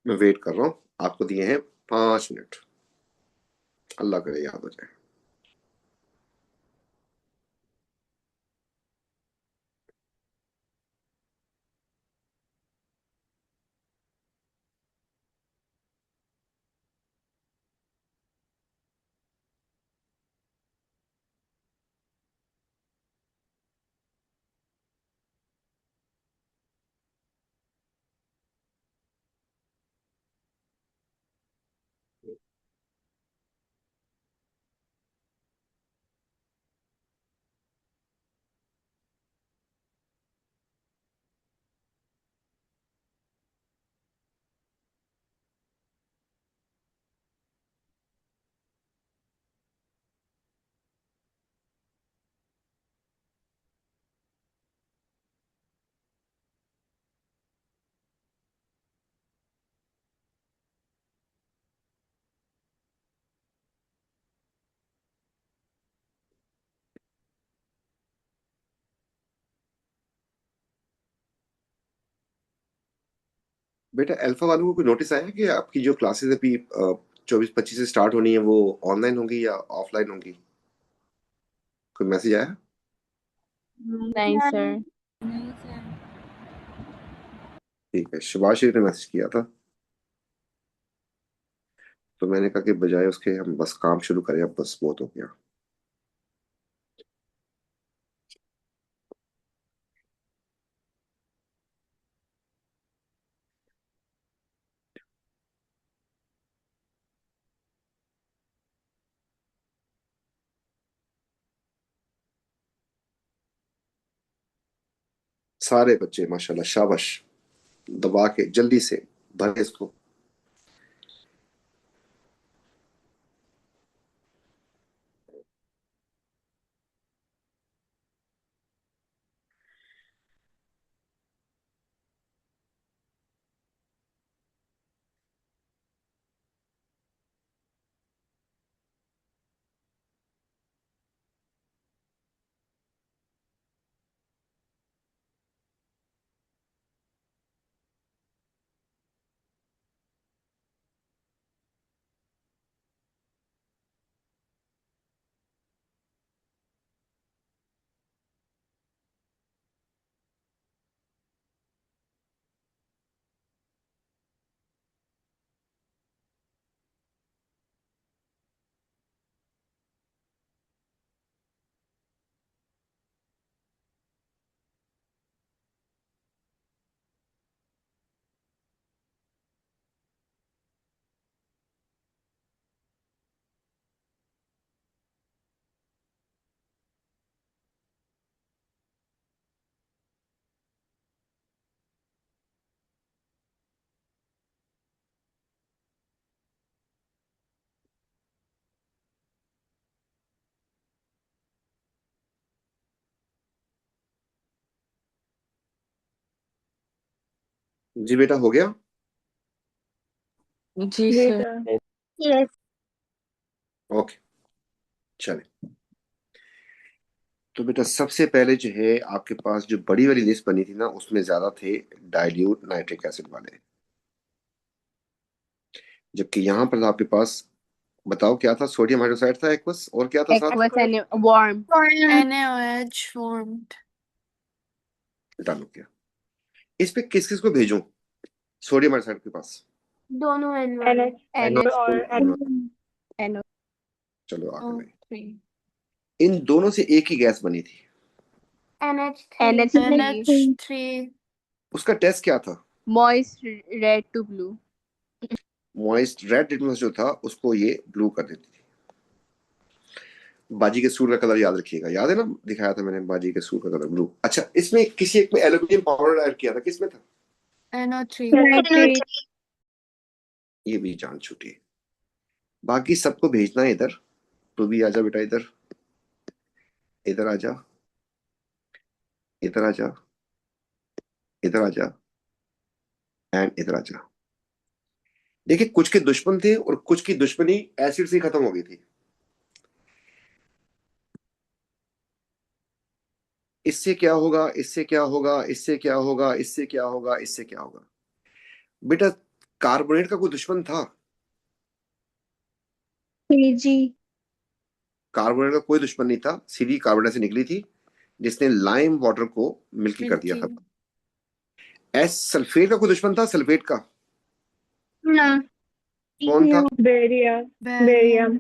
मैं वेट कर रहा हूँ, आपको दिए हैं 5 मिनट, अल्लाह करे याद हो जाए। बेटा अल्फा वालों को कोई नोटिस आया कि आपकी जो क्लासेस अभी 24-25 से स्टार्ट होनी है वो ऑनलाइन होंगी या ऑफलाइन होंगी? कोई मैसेज आया? नहीं सर। ठीक है, सुभाष ने मैसेज किया था, तो मैंने कहा कि बजाय उसके हम बस काम शुरू करें, अब बस बहुत हो गया। सारे बच्चे माशाल्लाह, शाबाश। दबा के जल्दी से भरे इसको। जी बेटा, हो गया? जी जी सर। सर। Yes. ओके, चले। तो बेटा सबसे पहले जो है आपके पास जो बड़ी वाली लिस्ट बनी थी ना, उसमें ज्यादा थे डाइल्यूट नाइट्रिक एसिड वाले, जबकि यहाँ पर आपके पास, बताओ क्या था? सोडियम हाइड्रोक्साइड था एक्वस, और क्या था साथ? Aqueous and warm. NaOH formed. डालो क्या इस पे, किस किस को भेजूं सोडियम हाइड्रोक्साइड के पास? दोनों NH NH और NO. चलो आगे में, O3. इन दोनों से एक ही गैस बनी थी, NH3. NH3. उसका टेस्ट क्या था? Moist red to blue. Moist red litmus जो था उसको ये ब्लू कर देती थी। बाजी के सूट का कलर याद रखिएगा, याद है ना, दिखाया था मैंने बाजी के सूट का कलर ब्लू। अच्छा, इसमें किसी एक में एल्यूमिनियम पाउडर ऐड किया था, किसमें था? NO3. NO3। ये भी जान छूटी। बाकी सबको भेजना है इधर। तू भी आजा बेटा, इधर इधर आजा, इधर आजा, इधर आजा, एंड इधर आजा। देखिए, कुछ के दुश्मन थे और कुछ की दुश्मनी एसिड से खत्म हो गई थी। इससे क्या होगा, इससे क्या होगा, इससे क्या होगा, इससे क्या होगा, इससे क्या होगा? बेटा कार्बोनेट का कोई दुश्मन था? Kg. कार्बोनेट का कोई दुश्मन नहीं था, सीधी कार्बोनेट से निकली थी जिसने लाइम वाटर को मिल्की कर दिया था। एस सल्फेट का कोई दुश्मन था? सल्फेट का No. कौन था? Barium. Barium.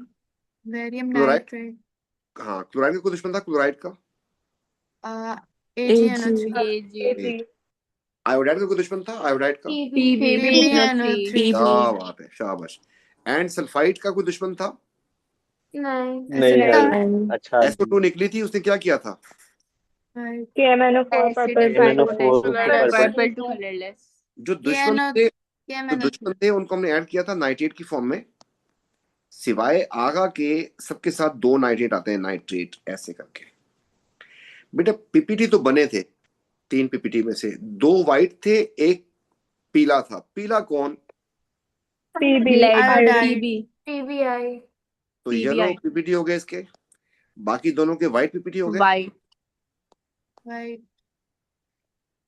Barium chloride. nitrate. हाँ, क्लोराइड का कोई दुश्मन था? क्लोराइड का AgNO3. Ag। आयोडाइड का कोई दुश्मन था? आयोडाइड का PbNO3. क्या बात है, शाबाश। एंड सल्फाइड का कोई दुश्मन था? नहीं नहीं। सर, अच्छा SO2 निकली थी, उसने क्या किया था? Right. KMNO4 purple MnO4 purple. Purple. to colorless. जो दुश्मन KNO थे, KMNO3. उनको हमने ऐड किया था नाइट्रेट की फॉर्म में, सिवाय आगा के सबके साथ दो नाइट्रेट आते हैं, नाइट्रेट ऐसे करके। बेटा पीपीटी तो बने थे, 3 पीपीटी में से 2 वाइट थे, एक पीला था। पीला कौन? PB Iodide. PBI. तो येलो पीपीटी हो गए इसके, बाकी दोनों के वाइट पीपीटी हो गए। White. Right.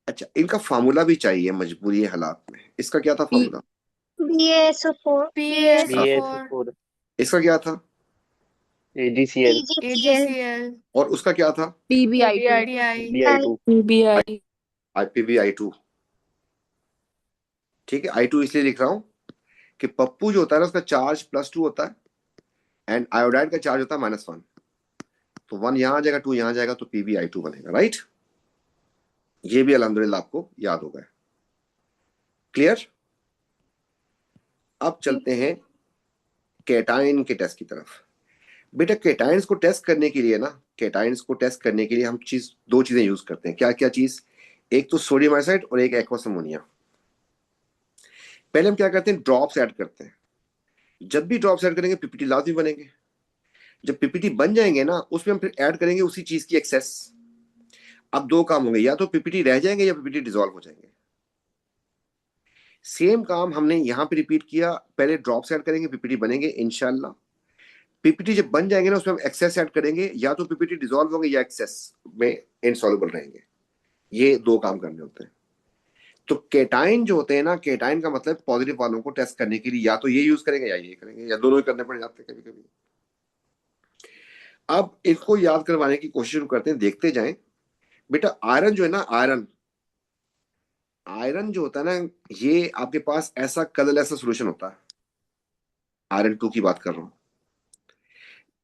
अच्छा, इनका फार्मूला भी चाहिए मजबूरी हालात में। इसका क्या था फार्मूला? BaSO4. PaSO4. BaSO4 इसका क्या था? AgCl AgCl. और उसका क्या था? PBI. PBI. Bi2 PBI। IPB I2। ठीक है, I2 इसलिए लिख रहा हूं कि पप्पू जो होता है ना, उसका चार्ज +2 होता है, एंड आयोडाइड का चार्ज होता है -1। तो 1 यहां आ जाएगा, 2 यहां जाएगा, तो PbI2 बनेगा, राइट? ये भी अल्हम्दुलिल्लाह आपको याद हो गया। क्लियर? अब चलते हैं केटाइन के टेस्ट की तरफ। बेटा केटाइंस को टेस्ट करने के लिए ना, केटाइंस को टेस्ट करने के लिए हम दो चीजें यूज करते हैं। क्या क्या चीज? एक तो सोडियम आयोडाइड और एक एक्वस अमोनिया। पहले हम क्या करते हैं, ड्रॉप्स ऐड करते हैं। जब भी ड्रॉप्स ऐड करेंगे पीपीटी लाजमी बनेंगे। जब पीपीटी बन जाएंगे ना, उसमें हम फिर ऐड करेंगे उसी चीज की एक्सेस। अब दो काम होंगे, या तो पीपीटी रह जाएंगे या पीपीटी डिसॉल्व हो जाएंगे। सेम काम हमने यहां पे रिपीट किया, पहले ड्रॉप्स ऐड करेंगे, पीपीटी बनेंगे इंशाल्लाह। पीपीटी जब बन जाएंगे ना, उसमें हम एक्सेस ऐड करेंगे, या तो पीपीटी डिसॉल्व होंगे या एक्सेस में इनसॉल्युबल रहेंगे। ये दो काम करने होते हैं। तो केटाइन जो होते हैं ना, केटाइन का मतलब पॉजिटिव वालों को टेस्ट करने के लिए या तो ये यूज करेंगे या ये करेंगे, या दोनों ही करने पड़ जाते हैं कभी कभी। अब इनको याद करवाने की कोशिश शुरू करते हैं, देखते जाएं। बेटा आयरन जो है ना, आयरन आयरन जो होता है ना, ये आपके पास ऐसा कलर ऐसा सोल्यूशन होता है। आयरन 2 की बात कर रहा हूं।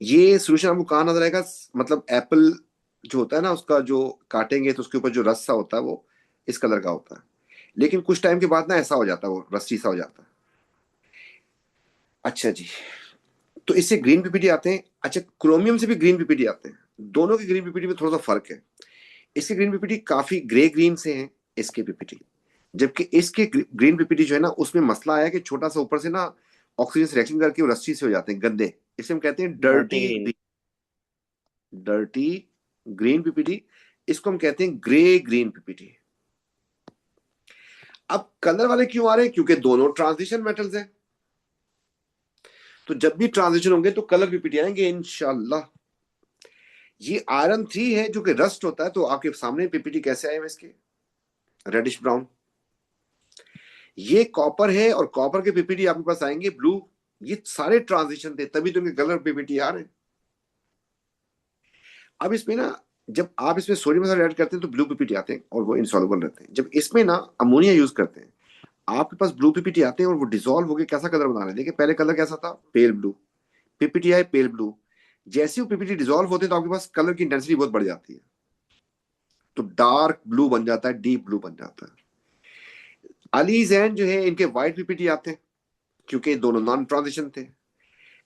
ये सोल्यूशन आपको कहाँ नजर आएगा, मतलब एप्पल जो होता है ना, उसका जो काटेंगे तो उसके ऊपर जो रस सा होता है वो इस कलर का होता है, लेकिन कुछ टाइम के बाद ना ऐसा हो जाता है, वो रस्सी सा हो जाता है। अच्छा जी, तो इससे ग्रीन पीपीटी आते हैं। अच्छा, क्रोमियम से भी ग्रीन पीपीटी आते हैं। दोनों की ग्रीन पीपीटी में थोड़ा सा फर्क है। इसके ग्रीन पीपीटी काफी ग्रे ग्रीन से हैं, इसके पीपीटी। जबकि इसके ग्रीन पीपीटी जो है ना, उसमें मसला आया कि छोटा सा ऊपर से ना ऑक्सीजन से रिएक्शन करके वो रस्सी से हो जाते हैं गंदे। इसे हम कहते हैं dirty dirty green. Dirty green PPT. इसको हम कहते हैं ग्रे ग्रीन पीपीटी। अब कलर वाले क्यों आ रहे हैं, क्योंकि दोनों ट्रांजिशन मेटल्स हैं। तो जब भी ट्रांजिशन होंगे तो कलर पीपीटी आएंगे इंशाल्लाह। ये आयरन 3 है जो कि रस्ट होता है, तो आपके सामने पीपीटी कैसे आए हैं इसके, रेडिश ब्राउन। ये कॉपर है और कॉपर के पीपीटी आपके पास आएंगे ब्लू। ये सारे ट्रांजिशन थे, तभी तो इनके कलर पीपीटी आ रहे हैं। अब इसमें ना, जब आप इसमें सोडियम ऐड करते हैं तो ब्लू पीपीटी आते हैं और वो इनसॉल्युबल रहते हैं। जब इसमें ना अमोनिया यूज करते हैं, आपके पास ब्लू पीपीटी आते हैं और वो डिसॉल्व होकर कैसा कलर बना रहे हैं। देखिए पहले कलर कैसा था, पेल ब्लू। पीपीटी आए पेल ब्लू। जैसे वो पीपीटी डिसॉल्व होते हैं तो आपके पास कलर की इंटेंसिटी बहुत बढ़ जाती है, तो डार्क ब्लू बन जाता है, डीप ब्लू बन जाता है। अलीजैन जो है, इनके व्हाइट पीपीटी आते हैं क्योंकि दोनों नॉन ट्रांजिशन थे।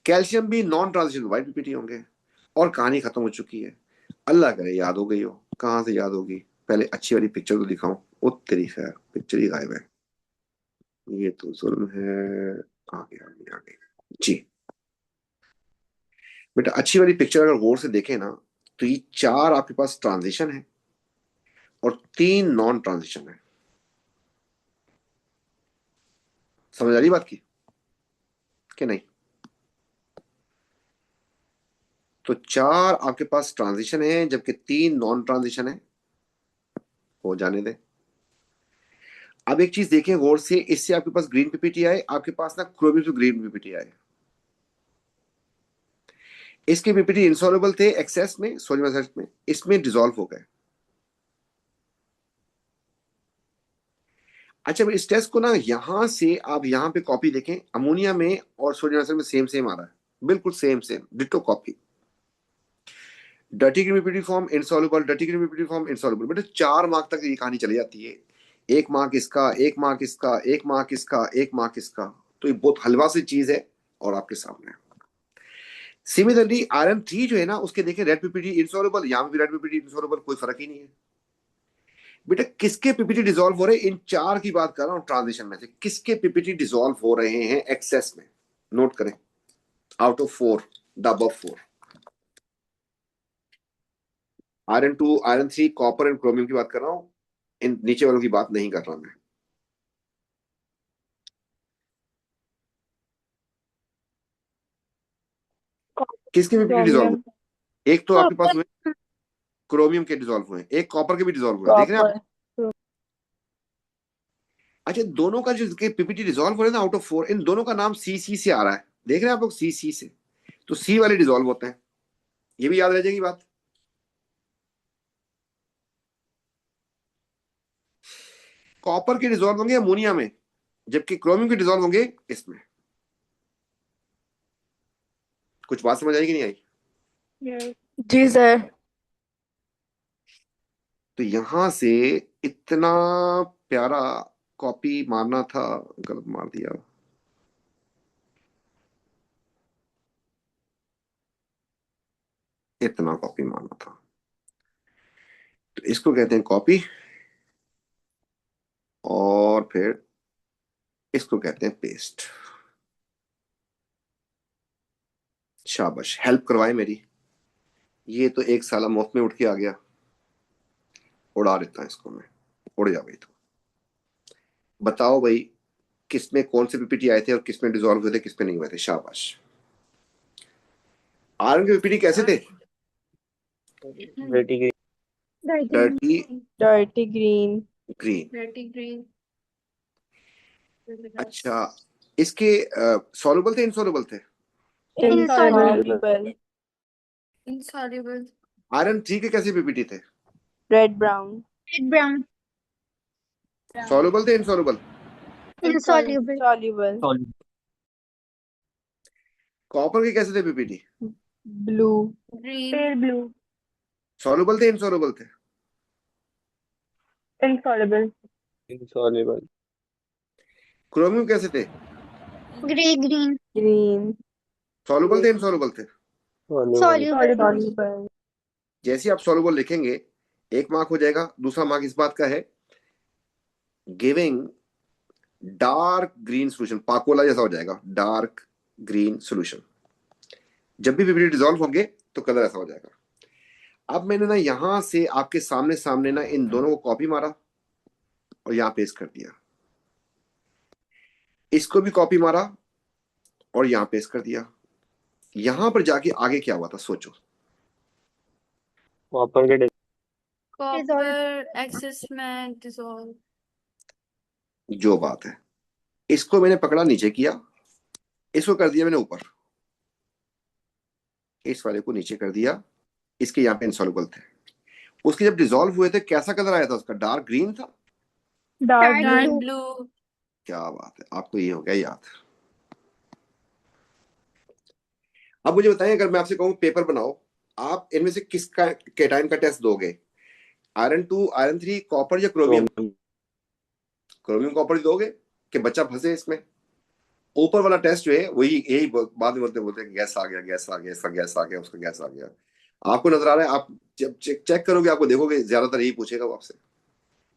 कैल्शियम भी नॉन ट्रांजिशन व्हाइट पीपीटी होंगे। और कहानी खत्म हो चुकी है। अल्लाह करे याद हो गई हो। कहां से याद होगी, पहले अच्छी वाली पिक्चर तो दिखाऊं। वो तेरी खैर पिक्चर ही गायब है, ये तो जुल्म है। आगे आगे आगे जी। बेटा अच्छी वाली पिक्चर अगर गौर से देखें ना, तो ये 4 आपके पास ट्रांजिशन है और 3 नॉन ट्रांजिशन है। समझ आ रही बात की कि नहीं? तो 4 आपके पास ट्रांजिशन है जबकि 3 नॉन ट्रांजिशन है। हो जाने दे। अब एक चीज देखें गौर से, इससे आपके पास ग्रीन पीपीटी आए, आपके पास ना क्रोमियम से ग्रीन पीपीटी आए। इसके पीपीटी इंसॉल्युबल थे एक्सेस में, सोडियम एसिड में, इसमें डिसॉल्व हो गए। अच्छा, इस टेस्ट को ना यहां से आप यहां पे कॉपी देखें, अमोनिया में और सोडियम एसिड में सेम सेम आ रहा है, बिल्कुल same same ditto copy. Dirty green PPT form insoluble, dirty green PPT form insoluble. बेटे 4 मार्क तक ये कहानी चली जाती है। 1 मार्क इसका, 1 मार्क इसका, 1 मार्क इसका, 1 मार्क इसका। तो ये बहुत हलवा सी चीज है और आपके सामने। सिमिलरली आयरन 3 जो है ना, उसके देखें रेड पीपीटी इनसॉल्युबल, यहां भी रेड पीपीटी इनसॉल्युबल, कोई फर्क ही नहीं है। बेटा किसके पीपीटी डिसॉल्व हो रहे हैं, इन 4 की बात कर रहा हूं ट्रांजिशन में से, किसके पीपीटी डिसॉल्व हो रहे हैं एक्सेस में। नोट करें, out of 4, the above 4। Iron 2, iron 3, copper and chromium की बात कर रहा हूं, इन नीचे वालों की बात नहीं कर रहा मैं। किसके पीपीटी डिसॉल्व क्रोमियम। हुए, एक तो आपके पास हुए क्रोमियम के डिसॉल्व हुए, एक कॉपर के भी डिसॉल्व हुए, देख रहे हैं आप। कॉपर। अच्छा, दोनों का जो पीपीटी डिसॉल्व हो रहे हैं ना आउट ऑफ 4, इन दोनों का नाम सी सी से आ रहा है, देख रहे हैं आप लोग, सी सी से। तो सी वाले डिसॉल्व होते हैं, ये भी याद रह जाएगी बात। कॉपर के डिसॉल्व होंगे अमोनिया में, जबकि क्रोमियम के डिसॉल्व होंगे इसमें। कुछ बात समझ आई कि नहीं आई? Yes. जी सर। तो यहां से इतना प्यारा कॉपी मारना था, गलत मार दिया। इतना कॉपी मारना था, तो इसको कहते हैं कॉपी। और फिर इसको कहते हैं पेस्ट। शाबाश, हेल्प करवाए मेरी। ये तो एक साला मुफ्त में उठ के आ गया, उड़ा देता है इसको मैं। उड़ जा भाई। तो बताओ भाई, किसमें कौन से पीपीटी आए थे और किसमें डिसॉल्व हुए थे, किसमें नहीं हुए थे? शाबाश। आयरन के पीपीटी कैसे थे? Dirty green. Dirty dirty green. Green. Dirty green. अच्छा, इसके सॉल्युबल थे इनसॉल्युबल थे? इनसॉल्युबल। Insoluble. आयरन 3 के कैसे पीपीटी थे? Red brown. Red brown. Soluble थे इनसॉल्युबल? Insoluble. सॉल्युबल। कॉपर के कैसे थे PPT? Blue. Green. Pale blue. Soluble थे इनसॉल्युबल थे? Insoluble. इनसॉल्युबल। क्रोमियम कैसे थे? Gray green. ग्रीन। सॉल्युबल थे इनसॉल्युबल थे? Soluble. सॉल्युबल। जैसे ही आप सॉल्युबल लिखेंगे, 1 मार्क हो जाएगा। दूसरा मार्क इस बात का है, giving dark green solution, Pakola जैसा हो जाएगा, डार्क ग्रीन सोल्यूशन। जब भी पीपीटी डिसॉल्व होंगे तो कलर ऐसा हो जाएगा। अब मैंने ना यहां से आपके सामने सामने ना इन दोनों को कॉपी मारा और यहां पेस्ट कर दिया, इसको भी कॉपी मारा और यहां पेस्ट कर दिया। यहां पर जाके आगे क्या हुआ था सोचो। कॉपर के Copper excess में dissolve. जो बात है, इसको मैंने पकड़ा नीचे किया, इसको कर दिया मैंने ऊपर, इस वाले को नीचे कर दिया, इसके यहाँ पे इनसॉल्युबल थे। उसके जब डिसॉल्व हुए थे कैसा कलर आया था उसका? डार्क ग्रीन था? Dark Dark blue. blue. क्या बात है, आपको ये हो गया याद। अब मुझे बताएं, अगर मैं आपसे कहूँ पेपर बनाओ, आप इनमें से किसका कैटायन का टेस्ट दोगे? आयरन 2, आयरन 3, कॉपर या क्रोमियम? क्रोमियम कॉपर दोगे कि बच्चा फंसे इसमें? ऊपर वाला टेस्ट जो है वही, यही बाद में बोलते बोलते गैस आ गया, गैस आ गया, इसका गैस आ गया, उसका गैस आ गया। आपको नजर आ रहा है, आप जब चेक करोगे आपको देखोगे ज्यादातर यही पूछेगा वो आपसे।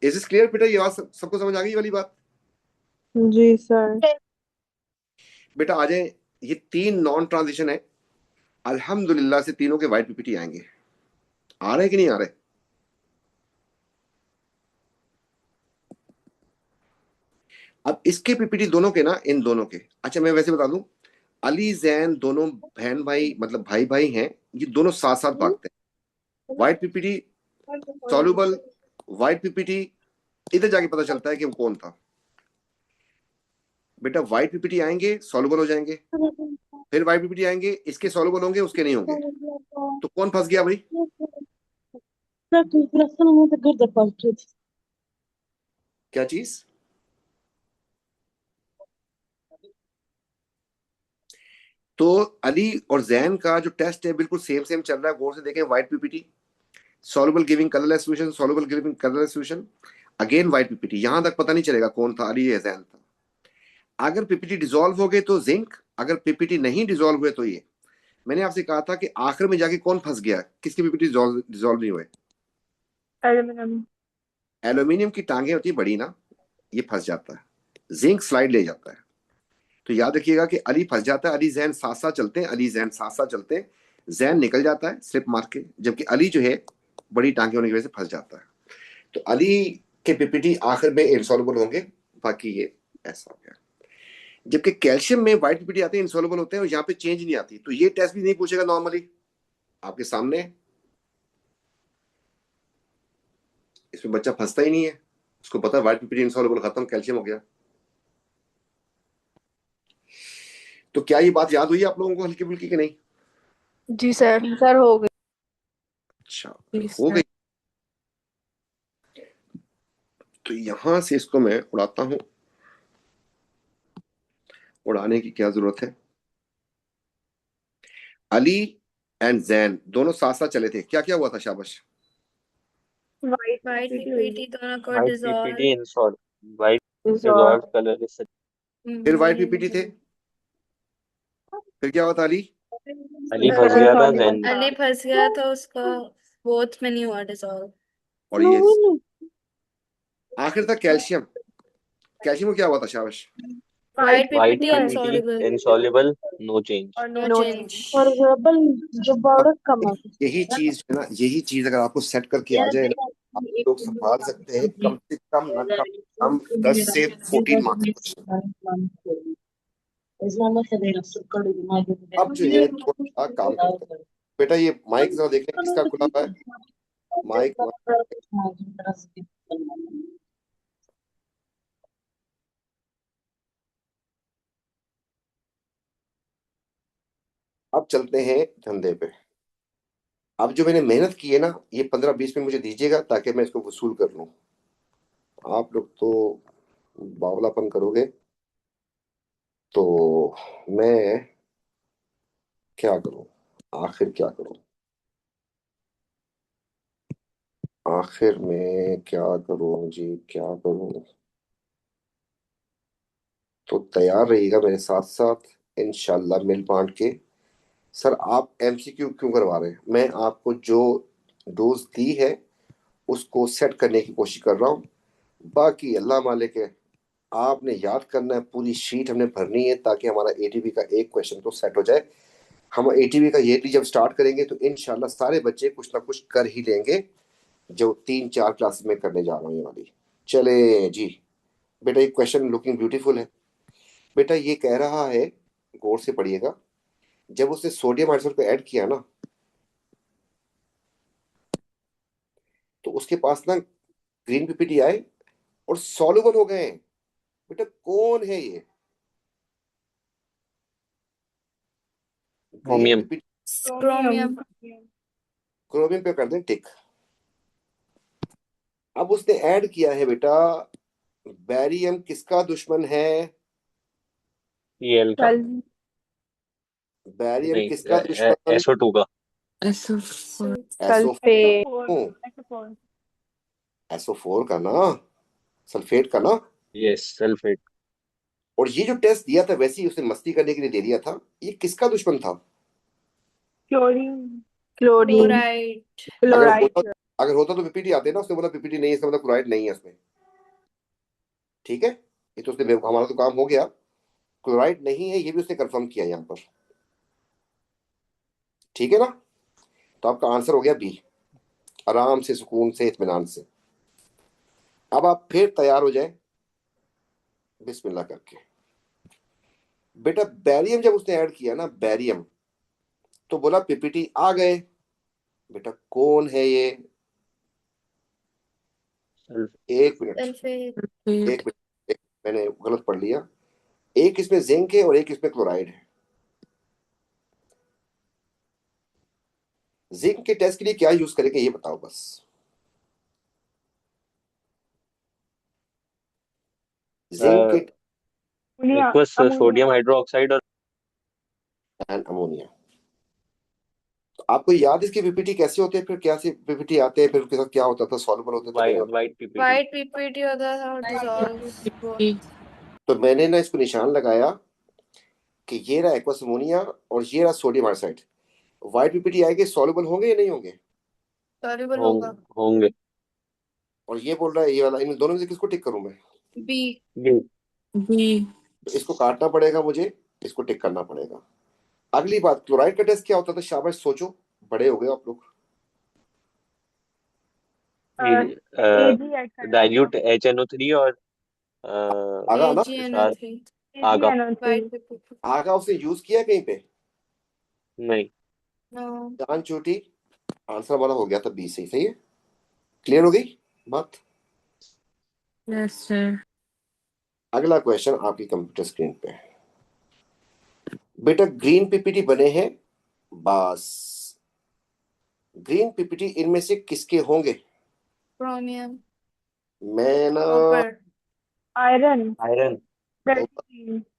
Is is clear Peter? ये बात सबको समझ आ गई ये वाली बात? जी सर। बेटा आ जाए, ये 3 नॉन ट्रांजिशन है, अल्हम्दुलिल्लाह से तीनों के वाइट पीपीटी आएंगे। आ रहे कि नहीं आ रहे? अब इसके पीपीटी दोनों के ना, इन दोनों के। अच्छा मैं वैसे बता दूं, अली जैन दोनों बहन भाई, मतलब भाई भाई हैं, ये दोनों साथ साथ भागते हैं। White PPT soluble, white PPT, इधर जाके पता चलता है कि वो कौन था। बेटा व्हाइट पीपीटी आएंगे सॉल्युबल हो जाएंगे, फिर व्हाइट पीपीटी आएंगे, इसके सॉल्युबल होंगे उसके नहीं होंगे। तो कौन फंस गया भाई? क्या चीज? तो अली और जैन का जो टेस्ट है बिल्कुल सेम सेम चल रहा है। गौर से देखें, white PPT, soluble giving colourless solution, soluble giving colourless solution, again white PPT. यहां तक पता नहीं चलेगा कौन था, अली या जैन था। अगर पीपीटी डिसॉल्व हो गए तो जिंक, अगर पीपीटी नहीं डिसॉल्व हुए तो ये। मैंने आपसे कहा था कि आखिर में जाके कौन फंस गया, किसकी पीपीटी डिसॉल्व नहीं हुए? Aluminum. एल्यूमिनियम की टांगे होती है बड़ी ना, ये फंस जाता है, जिंक स्लाइड ले जाता है। तो याद रखिएगा कि अली फंस जाता है, अली जैन साथ साथ चलते हैं, अली जैन साथ साथ चलते हैं, जैन निकल जाता है स्लिप मार के, जबकि अली जो है बड़ी टांगे होने की वजह से फंस जाता है। तो अली के पीपीटी आखिर में इनसॉल्युबल होंगे, बाकी ये ऐसा हो गया। जबकि कैल्शियम में व्हाइट पीपीटी आते हैं, इनसॉल्युबल होते हैं और यहाँ पे चेंज नहीं आती। तो ये टेस्ट भी नहीं पूछेगा नॉर्मली आपके सामने, इसमें बच्चा फंसता ही नहीं है, उसको पता है व्हाइट पीपीटी इनसॉल्युबल, खत्म, कैल्शियम हो गया। तो क्या ये बात याद हुई आप लोगों को हल्की फुल्की कि नहीं? जी सर। सर हो गई। अच्छा जी हो सर। गई। तो यहां से इसको मैं उड़ाता हूं, उड़ाने की क्या जरूरत है। अली एंड जैन दोनों साथ साथ चले थे, क्या क्या हुआ था? शाबाश। White White PPT. PPT दोनों को white dissolve. PPT इंसॉल्व, white dissolve. Dissolve colourless. फिर व्हाइट पीपीटी थे, फिर क्या हुआ था? अली अली फंस गया था, Insoluble जैन था. अली फंस गया तो उसका both में नहीं हुआ dissolve. और ये आखिर था कैल्शियम। कैल्शियम को क्या हुआ था? शाबाश। White White PPT PPT insoluble. insoluble, no change. Or no No change. यही चीज है ना, यही चीज अगर आपको सेट करके आ जाए ना, आप लोग संभाल सकते हैं कम से कम ना कम हम 10 से 14 मार्क्स। अब जो है थोड़ा काम करते हैं बेटा, ये माइक जरा देख लें किसका खुला हुआ है। माइक अब चलते हैं धंधे पे। अब जो मैंने मेहनत की है ना, ये 15-20 मिनट मुझे दीजिएगा ताकि मैं इसको वसूल कर लूं। आप लोग तो बावलापन करोगे तो मैं क्या करूं, आखिर क्या करूं, आखिर में क्या करूं जी, क्या करूं। तो तैयार रहिएगा मेरे साथ साथ, इंशाल्लाह मिल बांट के। सर आप एमसीक्यू क्यों करवा रहे हैं? मैं आपको जो डोज दी है उसको सेट करने की कोशिश कर रहा हूँ, बाकी अल्लाह मालिक है। आपने याद करना है, पूरी शीट हमने भरनी है ताकि हमारा एटीवी का एक क्वेश्चन तो सेट हो जाए। हम एटीवी का ये जब स्टार्ट करेंगे तो इंशाल्लाह सारे बच्चे कुछ ना कुछ कर ही लेंगे, जो 3-4 क्लासेस में करने जा रहा हूँ ये वाली। चले जी बेटा, ये क्वेश्चन लुकिंग ब्यूटीफुल है। बेटा ये कह रहा है, गौर से पढ़िएगा, जब उसने सोडियम हाइड्रोक्साइड को ऐड किया ना तो उसके पास ना ग्रीन पीपीटी आए और सॉल्युबल हो गए। बेटा कौन है ये? Green Chromium. PPT, Chromium. Chromium पे कर दें टिक। अब उसने ऐड किया है बेटा, बैरियम किसका दुश्मन है? Cl का, बैरियम नहीं, किसका दुश्मन? SO2 का. SO4 SO4, SO4 का ना, सल्फेट का ना। Yes, sulfate. और ये जो टेस्ट दिया था वैसे ही उसने मस्ती करने के लिए दे दिया था, ये किसका दुश्मन था? क्लोरीन। Chloride. अगर होता तो पीपीटी आते ना, उसने बोला पीपीटी नहीं है, इसका मतलब क्लोराइड नहीं है उसमें। ठीक है, ये तो उसने, हमारा तो काम हो गया। क्लोराइड नहीं है ये भी उसने कंफर्म किया यहाँ पर। ठीक है ना, तो आपका आंसर हो गया बी, आराम से, सुकून से, इत्मीनान से। अब आप फिर तैयार हो जाए बिस्मिल्लाह करके। बेटा बैरियम जब उसने ऐड किया ना, बैरियम, तो बोला पीपीटी आ गए। बेटा कौन है ये? एक मिनट, Sulfate. एक मिनट, मैंने गलत पढ़ लिया। एक इसमें जिंक है और एक इसमें क्लोराइड है। जिंक के टेस्ट के लिए क्या यूज करेंगे ये बताओ बस। जिंक के Aqueous sodium hydroxide और एंड अमोनिया। तो आपको याद है इसके पीपीटी कैसे होते हैं, फिर क्या से पीपीटी आते हैं, फिर उसके साथ क्या होता था, सॉल्युबल होते थे नहीं होते? white PPT. White PPT होता था और dissolves both. तो मैंने ना इसको निशान लगाया कि ये रहा एक्वस अमोनिया और ये रहा सोडियम हाइड्रोक्साइड। व्हाइट पीपीटी आएंगे, सॉल्युबल होंगे या नहीं होंगे? Soluble होगा. होंगे. और ये बोल रहा है ये वाला, इन दोनों में से किसको टिक करूं मैं? B. B तो इसको काटना पड़ेगा मुझे, इसको टिक करना पड़ेगा। अगली बात, क्लोराइड का टेस्ट क्या होता था? शाबाश सोचो, बड़े हो गए आप लोग। एजी ऐड करना डाइल्यूट HNO3 और आगा ना, AgNO3. आगा. White PPT. आगा उसने यूज किया कहीं पे? नहीं. No. जान चोटी, आंसर हमारा हो गया था बी से, सही है। क्लियर हो गई बात? Yes sir अगला क्वेश्चन आपकी कंप्यूटर स्क्रीन पे। बेटा ग्रीन पीपीटी बने हैं, बस ग्रीन पीपीटी इनमें से किसके होंगे? Chromium. मैं ना Copper. आयरन। आयरन.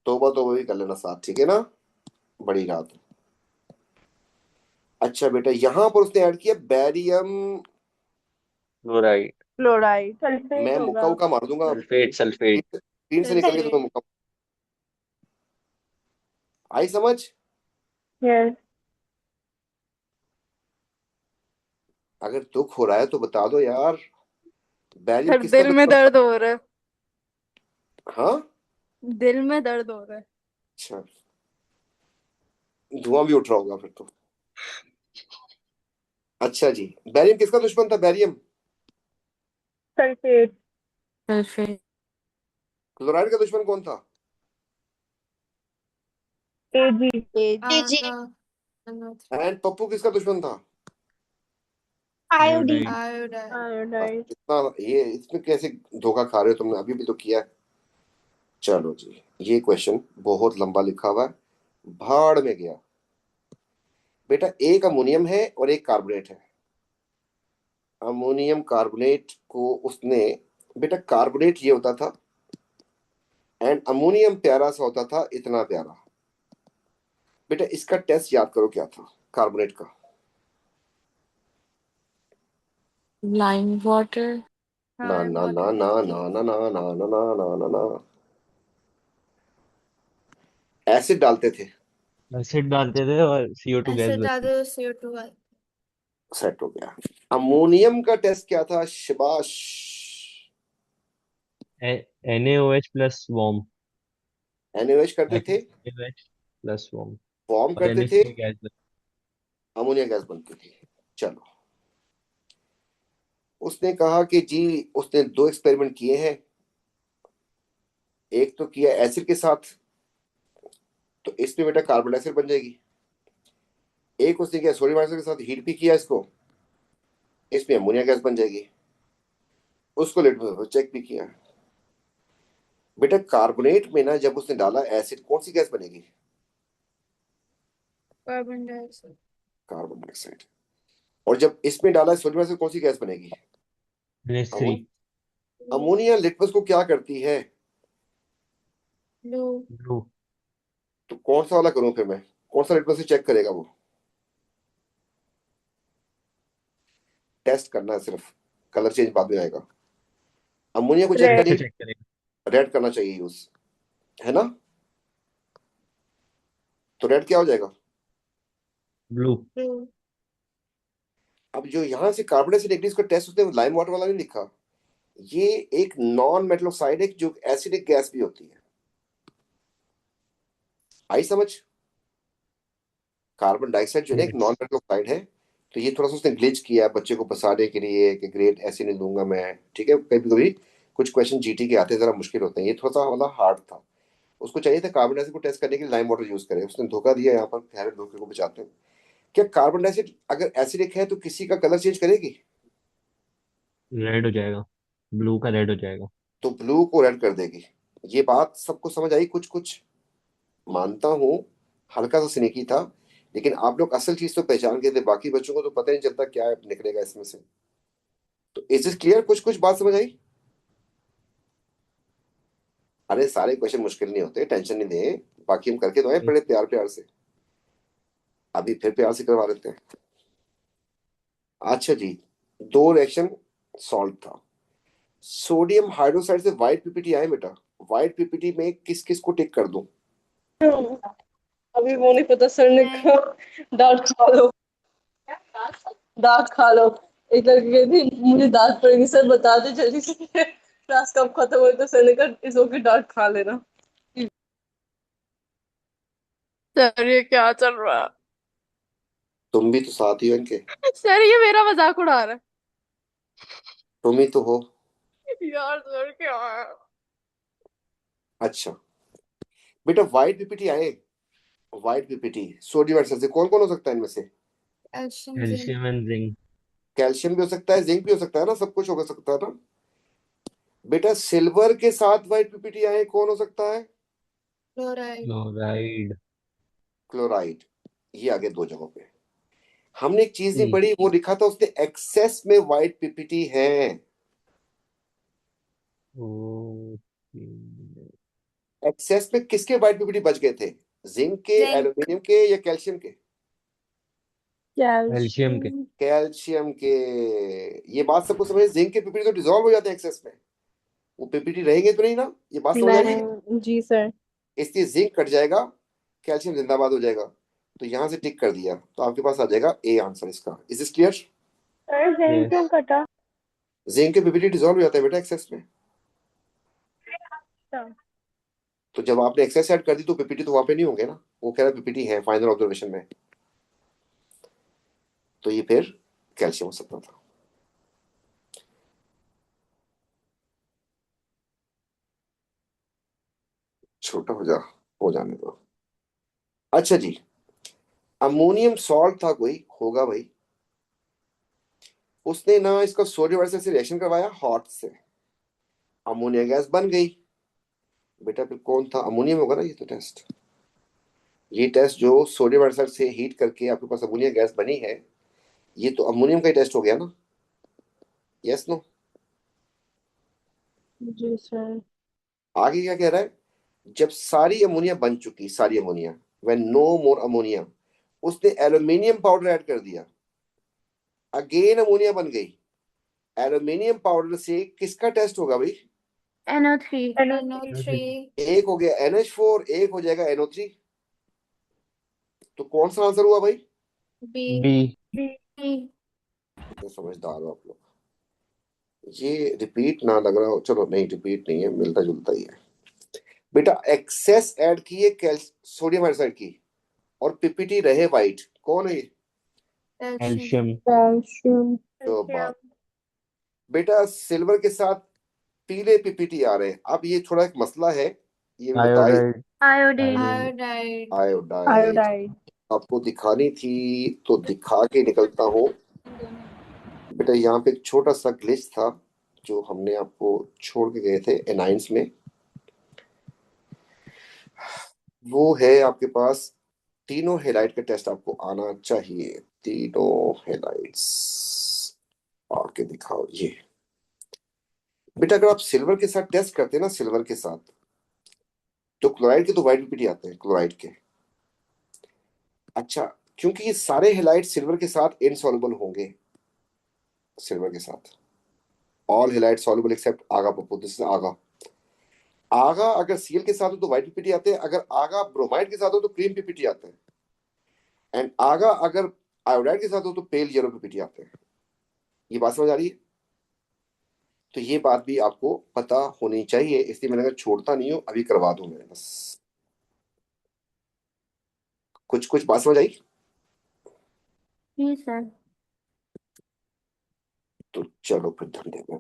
तोबा तोबा भी कर लेना साथ, ठीक है ना, बड़ी रात। अच्छा बेटा यहां पर उसने ऐड किया बैरियम, क्लोराइड. मैं मुक्का उक्का मार दूंगा, सल्फेट. स्क्रीन से निकल के तो मैं मुक्का। आई समझ? यस। अगर दुख हो रहा है तो बता दो यार, बैरियम सर किसका दिल में दुश्मन था? दर्द हो रहा है। हाँ दिल में दर्द हो रहा है। अच्छा, धुआं भी उठ रहा होगा फिर तो। अच्छा जी, बैरियम किसका दुश्मन था? Barium sulphate. सल्फेट। क्लोराइड का दुश्मन कौन था? एजी। AG, एंड पप्पू किसका दुश्मन था? iodine, iodide. आयोडाइड। बस आयोडाइड। इतना, ये इसमें कैसे धोखा खा रहे हो तुमने? अभी भी तो किया है। चलो जी, ये क्वेश्चन बहुत लंबा लिखा हुआ है, भाड़ में गया। बेटा एक अमोनियम है और एक कार्बोनेट है। अमोनियम कार्बोनेट को उसने, बेटा कार्बोनेट ये होता था एंड अमोनियम प्यारा सा होता था, इतना प्यारा। बेटा इसका टेस्ट याद करो क्या था कार्बोनेट का? Lime water. ना ना ना ना ना ना ना ना ना ना ना ना ना, एसिड डालते थे। एसिड डालते थे और CO2 गैस ऐसे बचती ज्यादा CO2 है। सेट हो गया। अमोनियम का टेस्ट क्या था? शाबाश। थी। NaOH plus warm. NaOH करते थे, NaOH प्लस वॉर्म फॉर्म और करते थे, NH3 गैस बचती। अमोनिया गैस बनती थी। चलो, उसने कहा कि जी उसने दो एक्सपेरिमेंट किए हैं। एक तो किया एसिड के साथ, तो इसमें बेटा कार्बन डाइऑक्साइड बन जाएगी। एक उसने किया सोडियम हाइड्रोक्साइड के साथ, हीट भी किया इसको, इसमें अमोनिया गैस बन जाएगी। उसको लिटमस चेक भी किया। बेटा कार्बोनेट में ना जब उसने डाला एसिड, कौन सी गैस बनेगी? Carbon dioxide. Carbon dioxide. और जब इसमें डाला सोडियम हाइड्रोक्साइड, कौन सी गैस बनेगी? NH3 अमोनिया लिटमस को क्या करती है? ब्लू। ब्लू। तो कौन सा वाला करूं फिर मैं? कौन सा लिटमस से चेक करेगा वो? टेस्ट करना है सिर्फ, कलर चेंज बाद में आएगा। अमोनिया को चेक रेड। करने, से चेक करेगा। रेड करना चाहिए यूज, है ना? तो रेड क्या हो जाएगा? ब्लू। ब्लू। अब जो यहाँ से कार्बन डाइऑक्साइड निकली, इसका टेस्ट उसने लाइम वाटर वाला नहीं लिखा। ये एक नॉन मेटल ऑक्साइड है जो एसिडिक गैस भी होती है। आई समझ? कार्बन डाइऑक्साइड जो है एक नॉन यस। मेटल ऑक्साइड है। तो ये थोड़ा सा उसने ग्लिच किया बच्चे को फंसाने के लिए कि ग्रेड ऐसे नहीं दूंगा मैं, ठीक है? कभी कभी कुछ क्वेश्चन जीटी के आते हैं, जरा मुश्किल होते हैं, ये थोड़ा सा वाला हार्ड था। उसको चाहिए था कार्बन डाइऑक्साइड को टेस्ट करने के लिए लाइम वाटर यूज करे, उसने धोखा दिया यहाँ पर। खैर धोखे को बचाते हैं। क्या कार्बन डाइऑक्साइड अगर एसिडिक है तो किसी का कलर चेंज करेगी? रेड हो जाएगा। ब्लू का रेड हो जाएगा। तो ब्लू को रेड कर देगी। ये बात सबको समझ आई? कुछ कुछ मानता हूँ हल्का सा स्नेकी था, लेकिन आप लोग असल चीज तो पहचान गए थे, बाकी बच्चों को तो पता नहीं चलता क्या निकलेगा इसमें से। तो इज इट क्लियर? कुछ कुछ बात समझ आई? अरे सारे क्वेश्चन मुश्किल नहीं होते, टेंशन नहीं दे, बाकी हम करके तो आए बड़े प्यार प्यार से। अभी फिर प्यार से करवा लेते हैं। अच्छा जी, दो रिएक्शन सॉल्व था। सोडियम हाइड्रोक्साइड से व्हाइट पीपीटी आए बेटा, व्हाइट पीपीटी में किस किस को टिक कर दूं? अभी वो नहीं पता, सर ने कहा डांट खा लो, दांत खा लो। एक लड़की कहती मुझे दांत पड़ेगी सर, बता दे जल्दी से क्लास कब खत्म हुई। तो सर ने कहा इस की डांट खा लेना। सर ये क्या चल रहा है? तुम भी तो साथ ही हो इनके, सर ये मेरा मजाक उड़ा रहा तुम ही तो हो। है। यार सर क्या है? अच्छा बेटा, व्हाइट पीपीटी आए, व्हाइट पीपीटी सोडियम हाइड्रोक्साइड से कौन कौन हो सकता है इनमें से? Calcium zinc calcium and zinc. Calcium भी हो सकता है, जिंक भी हो सकता है ना, सब कुछ हो सकता है ना। बेटा सिल्वर के साथ व्हाइट पीपीटी आए, कौन हो सकता है? क्लोराइड। क्लोराइड। क्लोराइड। ये आगे दो जगहों पे। हमने एक चीज नहीं सी। पढ़ी, वो लिखा था उसने एक्सेस में व्हाइट पीपीटी है। ओ। एक्सेस में किसके व्हाइट पीपीटी बच गए थे? जिंक के, जिंक। एल्यूमिनियम के, या कैल्शियम के? कैल्शियम के। कैल्शियम के। ये बात सबको समझ, जिंक के पीपीटी तो डिसॉल्व हो जाते हैं एक्सेस में, वो पीपीटी रहेंगे तो नहीं ना, ये बात समझ आई? नहीं जी सर। इसलिए जिंक कट जाएगा, कैल्शियम जिंदाबाद हो जाएगा। तो यहां से टिक कर दिया, तो आपके पास आ जाएगा ए आंसर इसका। Is this clear? Sir zinc क्यों कटा? जिंक के पीपीटी डिसॉल्व हो जाता है बेटा एक्सेस में। तो जब आपने एक्सेस ऐड कर दी तो पीपीटी तो वहां पे नहीं होंगे ना, वो कह रहा है पीपीटी है फाइनल ऑब्जर्वेशन में, तो ये फिर कैल्शियम हो सकता था। छोटा हो जाने दो। अच्छा जी, अमोनियम सॉल्ट था कोई, होगा भाई, उसने ना इसका सोडियम वाटर से रिएक्शन करवाया हॉट से, अमोनिया गैस बन गई। बेटा फिर कौन था, अमोनियम होगा ना ये तो टेस्ट, ये टेस्ट जो सोडियम वाटर से हीट करके आपके पास अमोनिया गैस बनी है, ये तो अमोनियम का ही टेस्ट हो गया ना, यस नो। जी सर। आगे क्या कह रहा है, जब सारी अमोनिया बन चुकी, सारी ammonia, when no more ammonia, उसने एल्यूमिनियम पाउडर ऐड कर दिया, अगेन अमोनिया बन गई। एल्यूमिनियम पाउडर से किसका टेस्ट होगा भाई, NO3 NO3 एक हो गया NH4, एक हो जाएगा NO3, तो कौन सा आंसर हुआ भाई, B बी। कितने समझदार हो आप लोग, ये रिपीट ना लग रहा हो, चलो नहीं रिपीट नहीं है, मिलता जुलता ही है। बेटा एक्सेस ऐड की है सोडियम हाइड्रोक्साइड की, और पीपीटी रहे वाइट, कौन है ये, कैल्शियम कैल्शियम। कैल्शियम। तो बात, बेटा सिल्वर के साथ पीले पीपीटी आ रहे हैं, अब ये थोड़ा एक मसला है, ये मैं बताई, iodide. Iodine iodide iodide iodide. आपको दिखानी थी तो दिखा के निकलता हूँ। बेटा यहाँ पे एक छोटा सा ग्लिच था जो हमने आपको छोड़ के गए थे एनाइंस में, वो है आपके पास तीनों हेलाइट का टेस्ट आपको आना चाहिए, तीनों हेलाइट्स आके दिखाओ ये। बेटा अगर आप सिल्वर के साथ टेस्ट करते हैं ना, सिल्वर के साथ, तो क्लोराइड के तो वाइट पीपीटी आते हैं क्लोराइड के। अच्छा, क्योंकि ये सारे हेलाइट सिल्वर के साथ इनसॉल्युबल होंगे, सिल्वर के साथ ऑल हेलाइट सॉल्युबल एक्सेप्ट आगा पप्पू, दिस इज आगा। आगा अगर सीएल के साथ हो तो व्हाइट पीपीटी आते हैं, अगर आगा ब्रोमाइड के साथ हो तो क्रीम पीपीटी आते हैं, एंड आगा अगर आयोडाइड के साथ हो तो पेल येलो पीपीटी आते हैं। ये बात समझ आ रही है, तो ये बात भी आपको पता होनी चाहिए, इसलिए मैंने कहा छोड़ता नहीं हूं, अभी करवा दूं मैं बस। कुछ कुछ बात समझ आई, जी सर। तो चलो फिर धंधे में।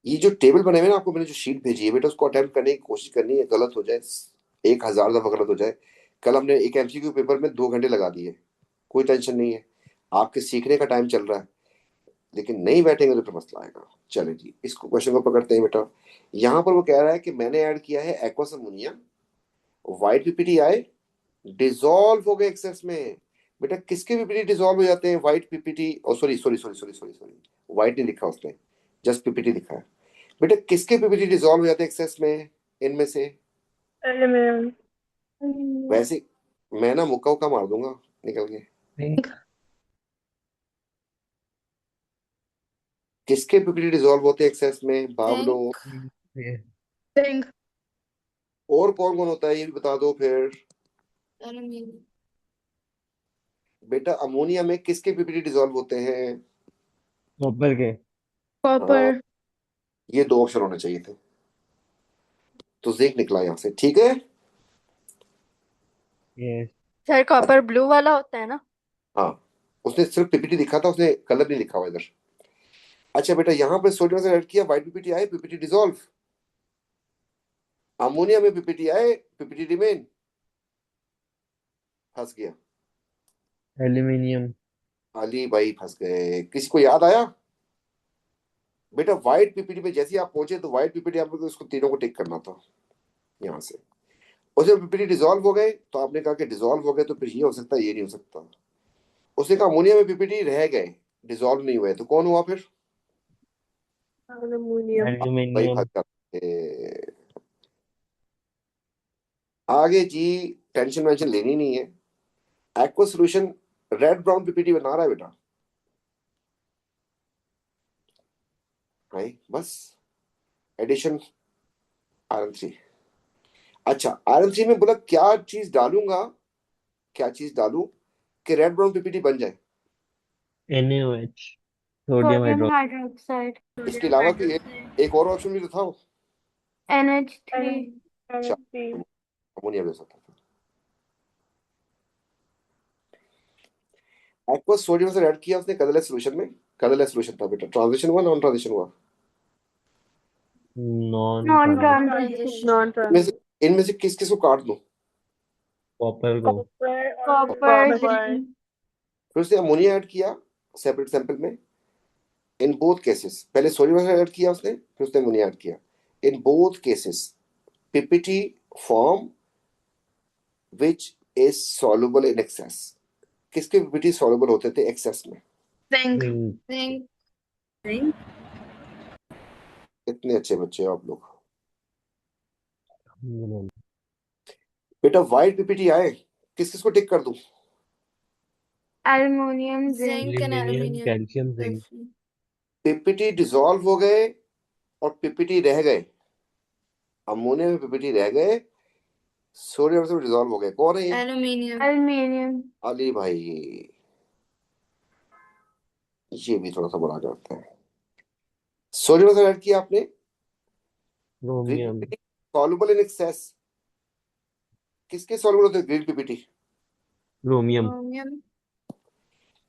ये जो टेबल बने हुए ना, आपको मैंने जो शीट भेजी है बेटा, उसको अटेम्प्ट करने की कोशिश करनी है, गलत हो जाए 1000 दफा गलत हो जाए। कल हमने एक एमसीक्यू पेपर में 2 घंटे लगा दिए, कोई टेंशन नहीं है, आपके सीखने का टाइम चल रहा है, लेकिन नहीं बैठेंगे तो फिर मसला आएगा। चले जी, इसको क्वेश्चन को पकड़ते हैं बेटा। यहाँ पर वो कह रहा है कि मैंने ऐड किया है एक्वस अमोनिया, व्हाइट पीपीटी आए, डिसॉल्व हो गए एक्सेस में। बेटा किसके पीपीटी डिसॉल्व हो जाते हैं, white ppt, oh sorry sorry sorry sorry sorry sorry, white नहीं लिखा उसने, जस्ट पीपीटी लिखा है। बेटा किसके पीपीटी डिसॉल्व हो जाते हैं एक्सेस में, इनमें से, एल्यूमिनियम। वैसे मैं ना मुक्का उक्का मार दूंगा निकल के, किसके पीपीटी डिसॉल्व होते हैं एक्सेस में बावलो, जिंक जिंक। और कौन कौन होता है ये भी बता दो फिर। एल्यूमिनियम बेटा अमोनिया में किसके पीपीटी डिसॉल्व होते हैं, कॉपर के। हाँ, कॉपर। ये 2 ऑप्शन होने चाहिए थे, तो जिंक निकला यहाँ से, ठीक है। यस। सर कॉपर ब्लू वाला होता है ना। हाँ, उसने सिर्फ पीपीटी लिखा था, उसने कलर नहीं लिखा हुआ इधर। अच्छा बेटा यहाँ पे सोडियम से ऐड किया, व्हाइट पीपीटी आए, पीपीटी डिसॉल्व, अमोनिया में पीपीटी आए, पीपीटी रिमेन, फंस गया एल्यूमिनियम। अली भाई, फंस गए। किसी को याद आया, बेटा व्हाइट पीपीटी पे जैसे ही आप पहुंचे तो व्हाइट पीपीटी आपको उसको तीनों को टिक करना था यहाँ से, उसमें पीपीटी डिसॉल्व हो गए, तो आपने कहा कि डिसॉल्व हो गए तो फिर ये हो सकता है, ये नहीं हो सकता। उसने कहा अमोनिया में पीपीटी रह गए, डिसॉल्व नहीं हुए, तो कौन हुआ फिर, एल्यूमिनियम। भाई एल्यूमिनियम। फंस जाते। आगे जी, टेंशन वेंशन लेनी नहीं है, aqua solution red brown PPT बना रहा है बेटा, भाई बस एडिशन आयरन 3। अच्छा आयरन 3 में बोला क्या चीज डालूंगा, क्या चीज डालूं कि रेड ब्राउन पीपीटी बन जाए, NaOH। Sodium Sodium hydroxide. hydroxide. इसके अलावा कोई एक और ऑप्शन भी तो था। NH3. अच्छा, अमोनिया भी हो सकता था। एक्वस सोडियम से ऐड किया उसने कलरलेस सॉल्यूशन में। कलरलेस सॉल्यूशन था बेटा। ट्रांजिशन हुआ, नॉन ट्रांजिशन हुआ? Non Non-transition. इनमें से इनमें से किस किस को काट दूं? कॉपर को। Copper. zinc. फिर उसने अमोनिया ऐड किया सेपरेट सैंपल में। इन बोथ केसेस पहले सोडियम ऐड किया उसने, फिर उसने अमोनिया ऐड किया। In both cases PPT form which is soluble in excess. किसके पीपीटी सॉल्युबल होते थे एक्सेस में? Zinc. जिंक। Zinc. इतने अच्छे बच्चे हो आप लोग। बेटा वाइट पीपीटी आए, किस किस को टिक कर दूं? Aluminium. Zinc. Zinc and aluminium, aluminium. Calcium, zinc. PPT dissolve हो गए और पीपीटी रह गए। अमोनिया में पीपीटी रह गए, सोडियम से डिसॉल्व हो गए। कौन है ये? Aluminium. Aluminium. अली भाई। ये भी थोड़ा सा बड़ा करते हैं। सोडियम से ऐड किया आपने, क्रोमियम। Soluble in excess. किसके सॉल्युबल होते हैं green PPT? Chromium. Chromium.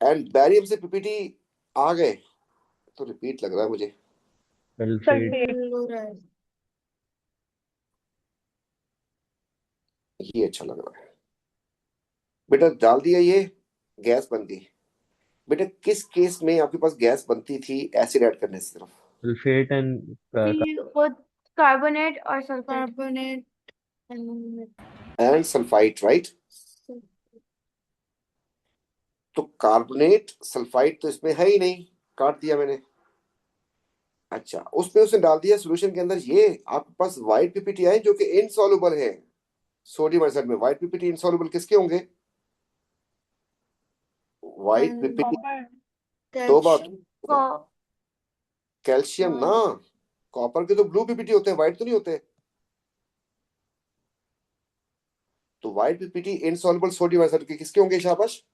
And barium से पीपीटी आ गए तो रिपीट लग रहा है मुझे। सल्फेट। Fluoride. ये अच्छा लग रहा है बेटा। डाल दिया ये, गैस बन गई। बेटा किस केस में आपके पास गैस बनती थी एसिड ऐड करने से सिर्फ? Sulphate and Both carbonate or sulfate. Carbonate. And and sulphide, right? तो कार्बोनेट सल्फाइड तो इसमें है ही नहीं, काट दिया मैंने। अच्छा, उसमें उसने डाल दिया सॉल्यूशन के अंदर ये। आपके पास व्हाइट पीपीटी आए जो कि इनसॉल्युबल है सोडियम आयोडाइड में। व्हाइट पीपीटी इनसॉल्युबल किसके होंगे? White PPT. दो बात, Co- कैल्शियम ना। कॉपर के तो ब्लू पीपीटी होते हैं, व्हाइट तो नहीं होते। तो white PPT insoluble sodium iodide के किसके होंगे शाबाश?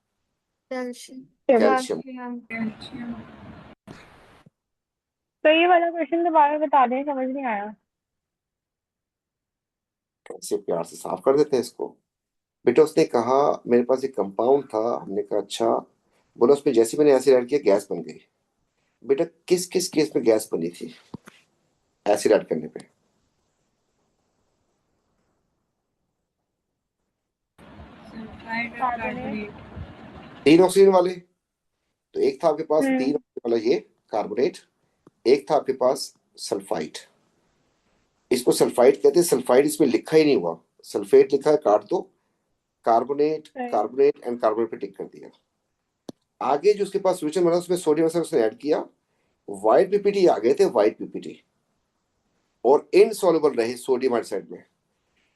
calcium. कैल्शियम। Calcium. तो ये वाला क्वेश्चन दोबारा बता दें, समझ नहीं आया। ऐसे प्यार से साफ कर देते हैं इसको। बेटा उसने कहा मेरे पास एक कंपाउंड था, हमने कहा अच्छा। बोला उसमें जैसे मैंने एसिड ऐड किया गैस बन गई। बेटा किस किस केस में गैस बनी थी एसिड ऐड करने पे? Sulfide Carbonate. carbonate. तीन ऑक्सीजन वाले। तो एक था आपके पास हम्म। तीन ऑक्सीजन वाला ये कार्बोनेट, एक था आपके पास सल्फाइड। इसको सल्फाइड कहते हैं। सल्फाइड इसमें लिखा ही नहीं हुआ, सल्फेट लिखा है, काट दो। कार्बोनेट, कार्बोनेट एंड कार्बोनेट पे टिक कर दिया। आगे जो उसके पास सॉल्यूशन बना उसमें सोडियम उसने ऐड किया। व्हाइट पीपीटी आ गए थे, व्हाइट पीपीटी, और इनसॉल्युबल रहे सोडियम हाइड्रोक्साइड में।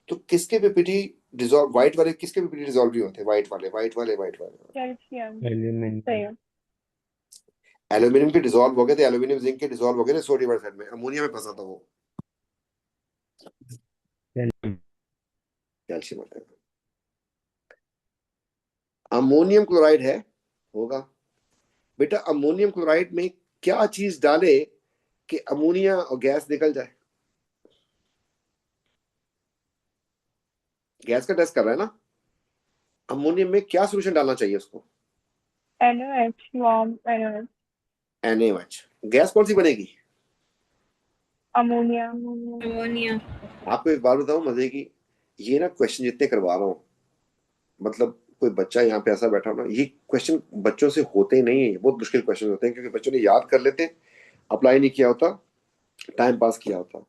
तो किसके पीपीटी डिसॉल्व, व्हाइट वाले किसके पीपीटी डिसॉल्व नहीं होते? व्हाइट वाले, व्हाइट वाले, व्हाइट वाले। कैल्शियम। एल्यूमिनियम। एल्यूमिनियम के डिसॉल्व हो गए थे, एल्यूमिनियम जिंक के डिसॉल्व हो गए थे सोडियम हाइड्रोक्साइड में। अमोनिया में फंसा था वो, कैल्शियम आता है। अमोनियम क्लोराइड है, होगा। बेटा अमोनियम क्लोराइड में क्या चीज डाले कि अमोनिया और गैस निकल जाए? गैस का टेस्ट कर रहा है ना। अमोनियम में क्या सॉल्यूशन डालना चाहिए उसको? NaOH, warm NaOH. NaOH। Gas कौन सी बनेगी? अमोनिया। Ammonia. आपको एक बात बताऊं मजे की, ये ना क्वेश्चन जितने करवा रहा हूँ, मतलब कोई बच्चा यहाँ पे ऐसा बैठा हो ना, ये क्वेश्चन बच्चों से होते ही नहीं है। बहुत मुश्किल क्वेश्चन होते हैं क्योंकि बच्चों ने याद कर लेते, अप्लाई नहीं किया होता, टाइम पास किया होता।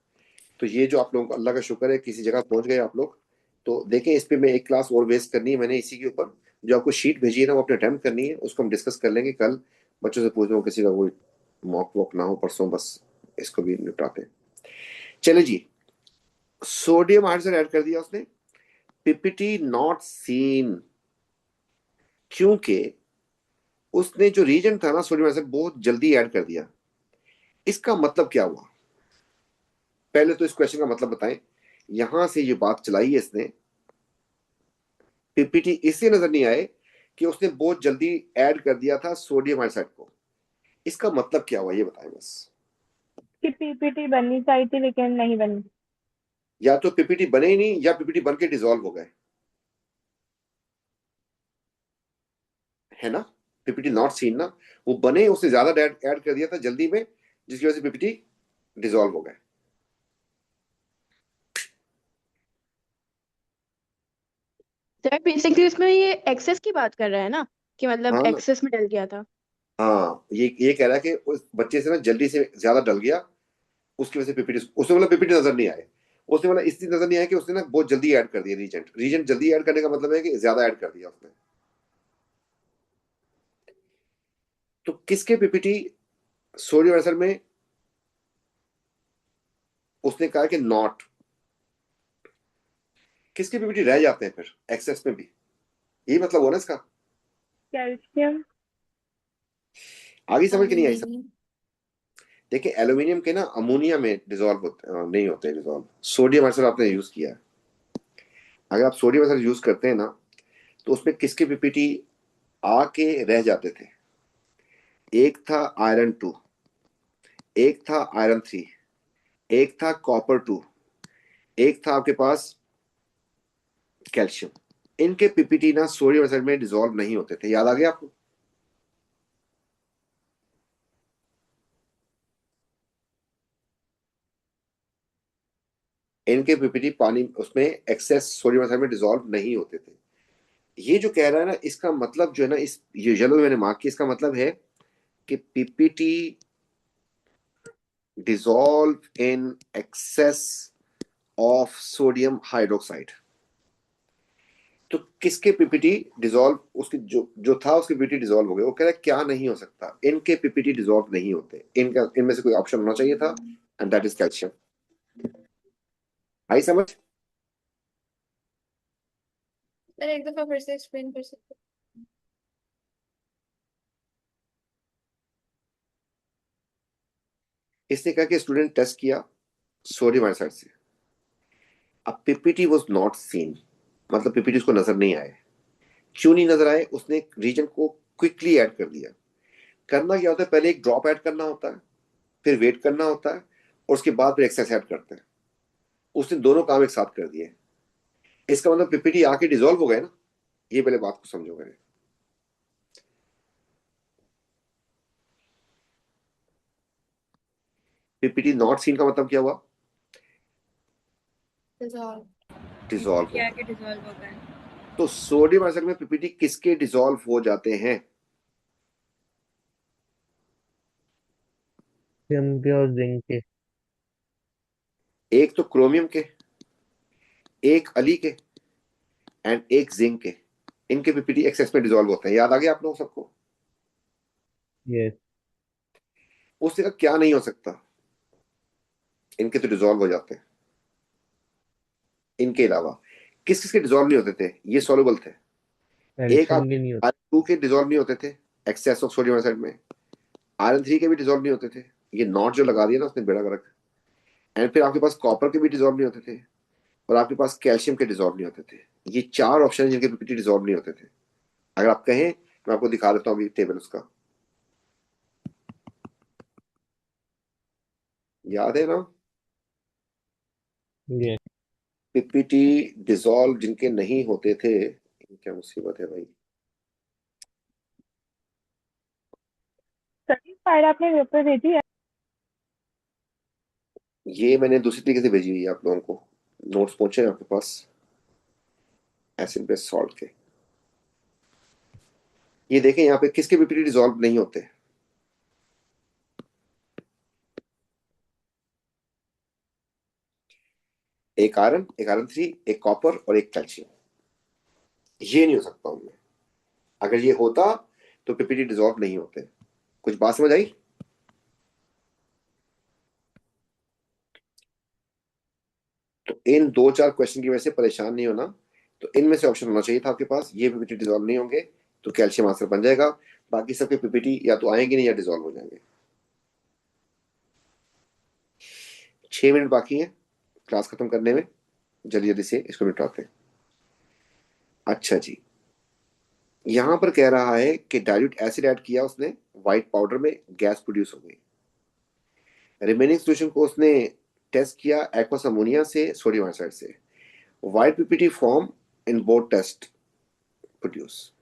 तो ये जो आप लोगों को अल्लाह का शुक्र है किसी जगह पहुंच गए आप लोग। तो देखें इस पे मैं एक क्लास और वेस्ट करनी है मैंने इसी के ऊपर। जो आपको शीट भेजी है ना वो अपने अटेम्प्ट करनी है, उसको हम डिस्कस कर लेंगे कल। बच्चों से पूछ लो किसी का कोई मॉक वॉक ना हो परसों, बस इसको भी निपटाते हैं। चले जी, सोडियम हाइड्रोक्साइड ऐड कर दिया उसने, पीपीटी नॉट सीन, क्योंकि उसने जो रीजन था ना सोडियम हाइड्रोक्साइड बहुत जल्दी ऐड कर दिया। इसका मतलब क्या हुआ? पहले तो इस क्वेश्चन का मतलब बताएं। यहां से ये बात चलाई है इसने, पीपीटी इससे नजर नहीं आए कि उसने बहुत जल्दी ऐड कर दिया था सोडियम हाइड्रोक्साइड को। इसका मतलब क्या हुआ ये बताएं बस। कि पीपीटी बननी चाहिए थी लेकिन नहीं बनी। या तो पीपीटी बने ही नहीं या पीपीटी बन के डिसॉल्व हो गए, है ना। पीपीटी नॉट सीन ना, वो बने उसने ज्यादा ऐड कर दिया था जल्दी में, जिसकी वजह से पीपीटी डिसॉल्व हो गए। सर बेसिकली इसमें ये एक्सेस की बात कर रहा है ना, कि मतलब हाँ ना, एक्सेस में डल गया था। हाँ ये कह रहा है कि उस बच्चे से ना जल्दी से ज्यादा डल गया, उसकी वजह से पीपीटी, उसने बोला पीपीटी नजर नहीं आए, उसने बोला इसलिए नजर नहीं आया कि उसने ना बहुत जल्दी ऐड कर दिया रीजेंट। रीजेंट जल्दी ऐड करने का मतलब है कि ज्यादा ऐड कर दिया उसने। तो किसके पीपीटी सोडियम आंसर में उसने कहा कि नॉट, किसके पीपीटी रह जाते हैं फिर एक्सेस में भी, यही मतलब हो ना इसका। कैल्शियम। आगे समझ के नहीं आई सब। Aluminium. देखिए एल्यूमिनियम के ना अमोनिया में डिसॉल्व होते नहीं होते डिसॉल्व। सोडियम आंसर आपने यूज किया है, अगर आप सोडियम आंसर यूज करते हैं ना तो उसमें किसके पीपीटी आके रह जाते थे। एक था आयरन 2, एक था आयरन 3, एक था कॉपर 2, एक था आपके पास कैल्शियम। इनके पीपीटी ना सोडियम आंसर में डिसॉल्व नहीं होते थे, याद आ गया आपको। इनके पीपीटी पानी उसमें एक्सेस सोडियम आंसर में डिसॉल्व नहीं होते थे। ये जो कह रहा है ना, इसका मतलब जो है ना, इस ये येलो में मैंने मार्क किया, इसका मतलब है कि PPT dissolve in excess of sodium hydroxide. तो किसके पीपीटी डिसॉल्व, उसकी जो जो था उसके पीपीटी डिसॉल्व हो गए। वो कह रहा है क्या नहीं हो सकता, इनके पीपीटी डिसॉल्व नहीं होते, इनका इनमें से कोई ऑप्शन होना चाहिए था, एंड दैट इज कैल्शियम। आई समझ। सर एक दफा फिर से एक्सप्लेन कर सकते इसने कहा कि स्टूडेंट टेस्ट किया सोडियम आयोडाइड से, अब पीपीटी वाज नॉट सीन, मतलब पीपीटी उसको नजर नहीं आए। क्यों नहीं नजर आए, उसने रीजन को क्विकली ऐड कर दिया। करना क्या होता है, पहले एक ड्रॉप ऐड करना होता है, फिर वेट करना होता है, और उसके बाद फिर एक्सेस ऐड करते हैं। उसने दोनों काम एक साथ कर दिए। इसका मतलब पीपीटी आके डिसॉल्व हो गए ना, ये पहले बात को समझो मैंने। पीपीटी नॉट सीन का मतलब क्या हुआ, डिसॉल्व डिसॉल्व हो क्या गए। के डिसॉल्व हो गए। तो सोडियम आयोडाइड में पीपीटी किसके डिसॉल्व हो जाते हैं। कैल्शियम के और जिंक के। एक तो क्रोमियम के, एक अली के, एंड एक जिंक के। इनके पीपीटी एक्सेस में डिसॉल्व होते हैं, याद आ गया आप लोग सबको। यस। उसने कहा क्या नहीं हो सकता, इनके तो डिसॉल्व हो जाते हैं। इनके अलावा किस किस के डिसॉल्व नहीं होते थे, ये सॉल्युबल थे। एक कैल्शियम आप के नहीं होते। आयरन 2 के डिसॉल्व नहीं होते थे एक्सेस ऑफ सोडियम आयोडाइड में। आयरन 3 के भी डिसॉल्व नहीं होते थे। ये नॉट जो लगा दिया ना उसने बेड़ा गर्क। एंड फिर आपके पास कॉपर के भी डिसॉल्व नहीं होते थे, और आपके पास कैल्शियम के डिसॉल्व नहीं होते थे। ये चार ऑप्शन है जिनके पीपीटी डिसॉल्व नहीं होते थे। अगर आप कहें मैं आपको दिखा देता हूँ अभी टेबल उसका, याद है ना। यस। पीपीटी डिसॉल्व जिनके नहीं होते थे, क्या मुसीबत है भाई। सभी फाइल आपने ग्रुप पे भेजी है। ये मैंने दूसरी तरीके से भेजी हुई है आप लोगों को, नोट्स पहुंचे हैं आपके पास एसिड बेस सॉल्ट के। ये देखें यहाँ पे किसके पीपीटी डिसॉल्व नहीं होते। एक आयरन, एक आयरन 3, एक कॉपर और एक कैल्शियम। ये नहीं हो सकता उनमें। अगर ये होता तो पीपीटी डिसॉल्व नहीं होते। कुछ बात समझ आई। तो इन दो चार क्वेश्चन की वजह से परेशान नहीं होना। तो इनमें से ऑप्शन होना चाहिए था आपके पास, ये पीपीटी डिसॉल्व नहीं होंगे, तो कैल्शियम आंसर बन जाएगा। बाकी सबके पीपीटी या तो आएंगे नहीं या डिसॉल्व हो जाएंगे। 6 मिनट बाकी है क्लास खत्म करने में, जल्दी जल्दी से इसको निपटाते हैं। अच्छा जी, यहां पर कह रहा है कि डाइल्यूट एसिड ऐड किया उसने व्हाइट पाउडर में गैस प्रोड्यूस हो गई। रिमेनिंग सोल्यूशन को उसने टेस्ट किया एक्वस अमोनिया से, सोडियम हाइड्रोक्साइड से। White PPT form in both test produce.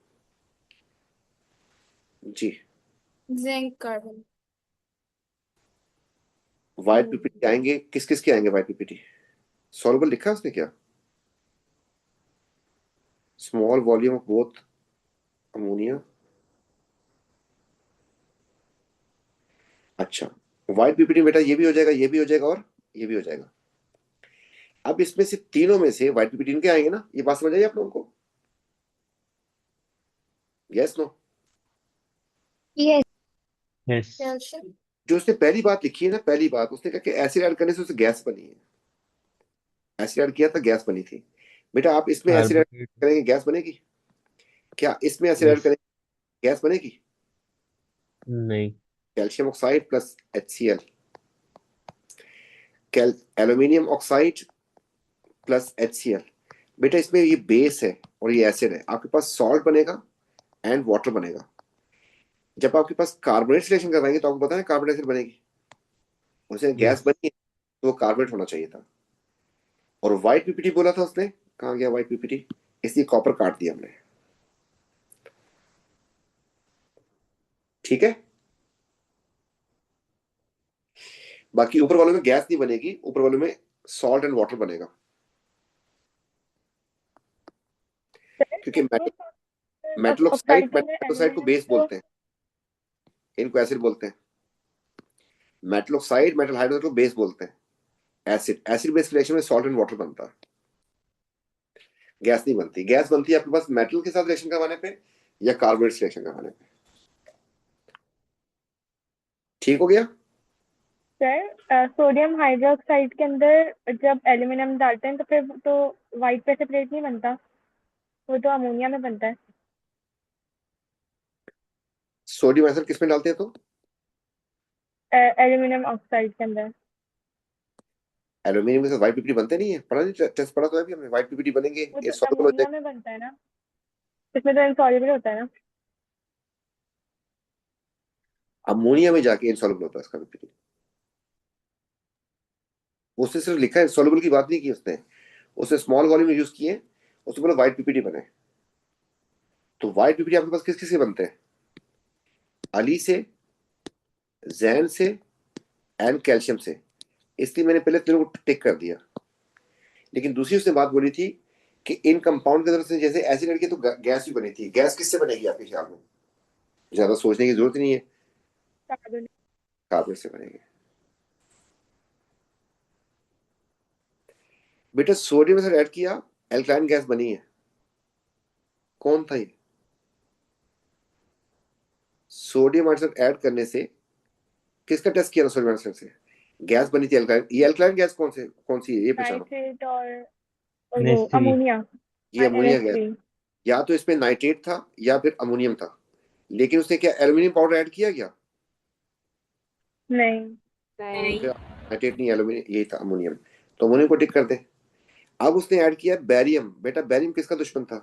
जी, जिंक कार्बन। व्हाइट पीपीटी आएंगे, किस किस के आएंगे व्हाइट पीपीटी? सॉल्युबल लिखा है उसने क्या? Small volume of both ammonia. अच्छा, व्हाइट पीपीटी बेटा ये भी हो जाएगा, ये भी हो जाएगा और ये भी हो जाएगा। अब इसमें से तीनों में से व्हाइट पीपीटी इनके आएंगे ना, ये बात समझ आई आप लोगों को? Yes no? Yes. Yes calcium. जो उसने पहली बात लिखी है ना, पहली बात उसने कहा कि एसिड ऐड करने से उसे गैस बनी है। एसिड ऐड किया था, गैस बनी थी। बेटा आप इसमें एसिड ऐड कार्बोनेट करेंगे, गैस बनेगी? क्या इसमें एसिड ऐड यस करेंगे, गैस बनेगी? नहीं calcium oxide plus HCl, aluminium oxide plus HCl। बेटा इसमें ये बेस है और ये एसिड है, आपके पास सॉल्ट बनेगा एंड वाटर बनेगा। जब आपके पास कार्बोनेट रिएक्शन करवाएंगे तो आपको पता है कार्बन डाइऑक्साइड बनेगी। उसे गैस यस बनी है तो वो कार्बोनेट होना चाहिए था। और व्हाइट पीपीटी बोला था उसने, कहाँ गया व्हाइट पीपीटी? इसलिए कॉपर काट दिया हमने। ठीक है, बाकी ऊपर वालों में गैस नहीं बनेगी, ऊपर वालों में सॉल्ट एंड वाटर बनेगा। क्योंकि मेटल ऑक्साइड को बेस बोलते हैं, इनको एसिड बोलते हैं। मेटल ऑक्साइड मेटल हाइड्रोक्साइड को बेस बोलते हैं। एसिड बेस रिएक्शन में सॉल्ट एंड वाटर बनता है, गैस नहीं बनती। गैस बनती है आपके पास मेटल के साथ रिएक्शन करवाने पे या कार्बोनेट रिएक्शन करवाने पे। ठीक हो गया? सर सोडियम हाइड्रोक्साइड के अंदर जब एल्यूमिनियम डालते हैं तो फिर तो व्हाइट प्रेसिपिटेट नहीं बनता, वो तो अमोनिया में बनता है। सोडियम हाइड्रोक्साइड किस में डालते हैं तो? एल्यूमिनियम ऑक्साइड के अंदर। एल्यूमिनियम के साथ व्हाइट पीपीटी बनते नहीं है, पढ़ा नहीं? टेस्ट पढ़ा तो है भी हमने, व्हाइट पीपीटी बनेंगे, वो ये तो सॉल्युबल हो अमोनिया जाएगा। में बनता है ना, इसमें तो इनसॉल्युबल होता है ना। अमोनिया में जाके इनसॉल्युबल होता है इसका पीपीटी। उसने सिर्फ लिखा है, सॉल्युबल की बात नहीं की उसने। उसने स्मॉल वॉल्यूम यूज किए, उसने बोला व्हाइट पीपीटी बने। तो व्हाइट पीपीटी आपके पास किस किस से बनते हैं? अली से, जैन से एंड कैल्शियम से। इसलिए मैंने पहले तीनों को टिक कर दिया। लेकिन दूसरी उसने बात बोली थी कि इन कंपाउंड की तरफ से जैसे एसिड ऐड किया तो गैस भी बनी थी। गैस किससे बनेगी आपके ख्याल में? ज्यादा सोचने की जरूरत नहीं है, कार्बन। कार्बन से बनेगी। बेटा सोडियम से ऐड किया, एल्कलाइन गैस बनी है। कौन था ये? सोडियम हाइड्रोक्साइड ऐड करने से किसका टेस्ट किया था? सोडियम हाइड्रोक्साइड से गैस बनी थी एल्कलाइन। ये एल्कलाइन गैस कौन सी है ये पहचानो। नाइट्रेट और वो NH3 अमोनिया। ये अमोनिया गैस, NH3। या तो इसमें नाइट्रेट था या फिर अमोनियम था। लेकिन उसने क्या एल्यूमिनियम पाउडर ऐड किया क्या? नहीं। फिर नाइट्रेट नहीं, एल्यूमिनियम यही था, अमोनियम। तो अमोनियम को टिक कर दे। अब उसने ऐड किया बैरियम। बेटा बैरियम किसका दुश्मन था?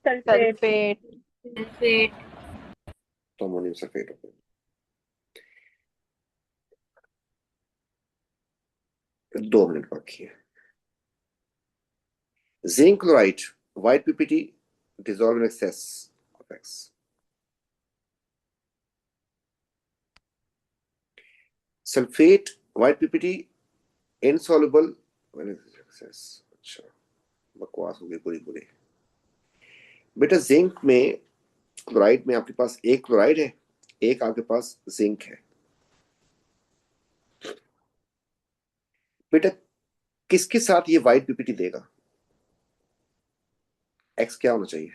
सल्फेट। सल्फेट। तो अमोनियम सल्फेट हो गया। 2 मिनट बाकी है। Zinc chloride, white PPT, dissolve in excess of X. Sulfate, white PPT, insoluble when it is excess. अच्छा, बकवास हो गई पूरी पूरी। बेटा जिंक में, क्लोराइड में आपके पास एक क्लोराइड है, एक आपके पास जिंक है। बेटा किसके साथ ये व्हाइट पीपीटी देगा? एक्स क्या होना चाहिए?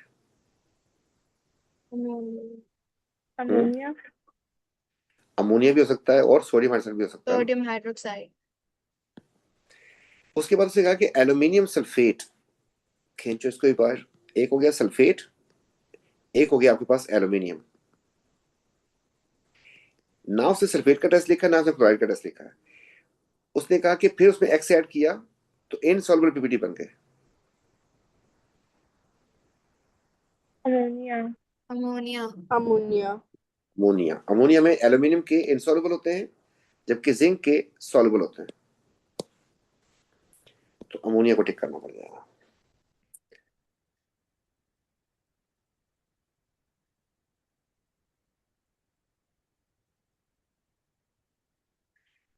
अमोनिया। अमोनिया भी हो सकता है और सोडियम हाइड्रोक्साइड भी हो सकता है ना? Sodium hydroxide. उसके बाद उसने कहा कि एल्यूमिनियम सल्फेट, खींचो इसको एक बार। एक हो गया सल्फेट, एक हो गया आपके पास एल्यूमिनियम। ना उसने सल्फेट का टेस्ट लिखा, ना उसने क्लोराइड का टेस्ट लिखा है। उसने कहा कि फिर उसमें एक्स ऐड किया तो इनसॉल्युबल पीपीटी बन गए। Ammonia. Ammonia. Ammonia. Ammonia. Ammonia में एल्यूमिनियम के इनसॉल्युबल होते हैं जबकि जिंक के सॉल्युबल होते हैं, तो अमोनिया को टिक करना पड़ जाएगा।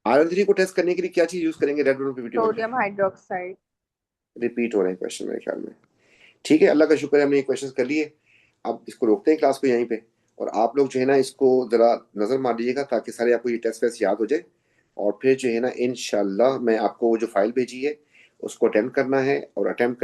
आयरन 3 को टेस्ट करने के लिए क्या चीज यूज करेंगे red one PPT sodium hydroxide. Repeat हो रहे हैं क्वेश्चन मेरे ख्याल में। ठीक है, अल्लाह का शुक्र है हमने ये क्वेश्चन कर लिए। अब इसको रोकते हैं क्लास को यहीं पे, और आप लोग जो है ना इसको जरा नजर मार लीजिएगा ताकि सारे आपको ये टेस्ट वेस्ट याद हो जाए, और फिर जो है ना इंशाल्लाह मैं आपको वो जो फाइल भेजी है उसको अटेम्प्ट करना है, और अटेम्प्ट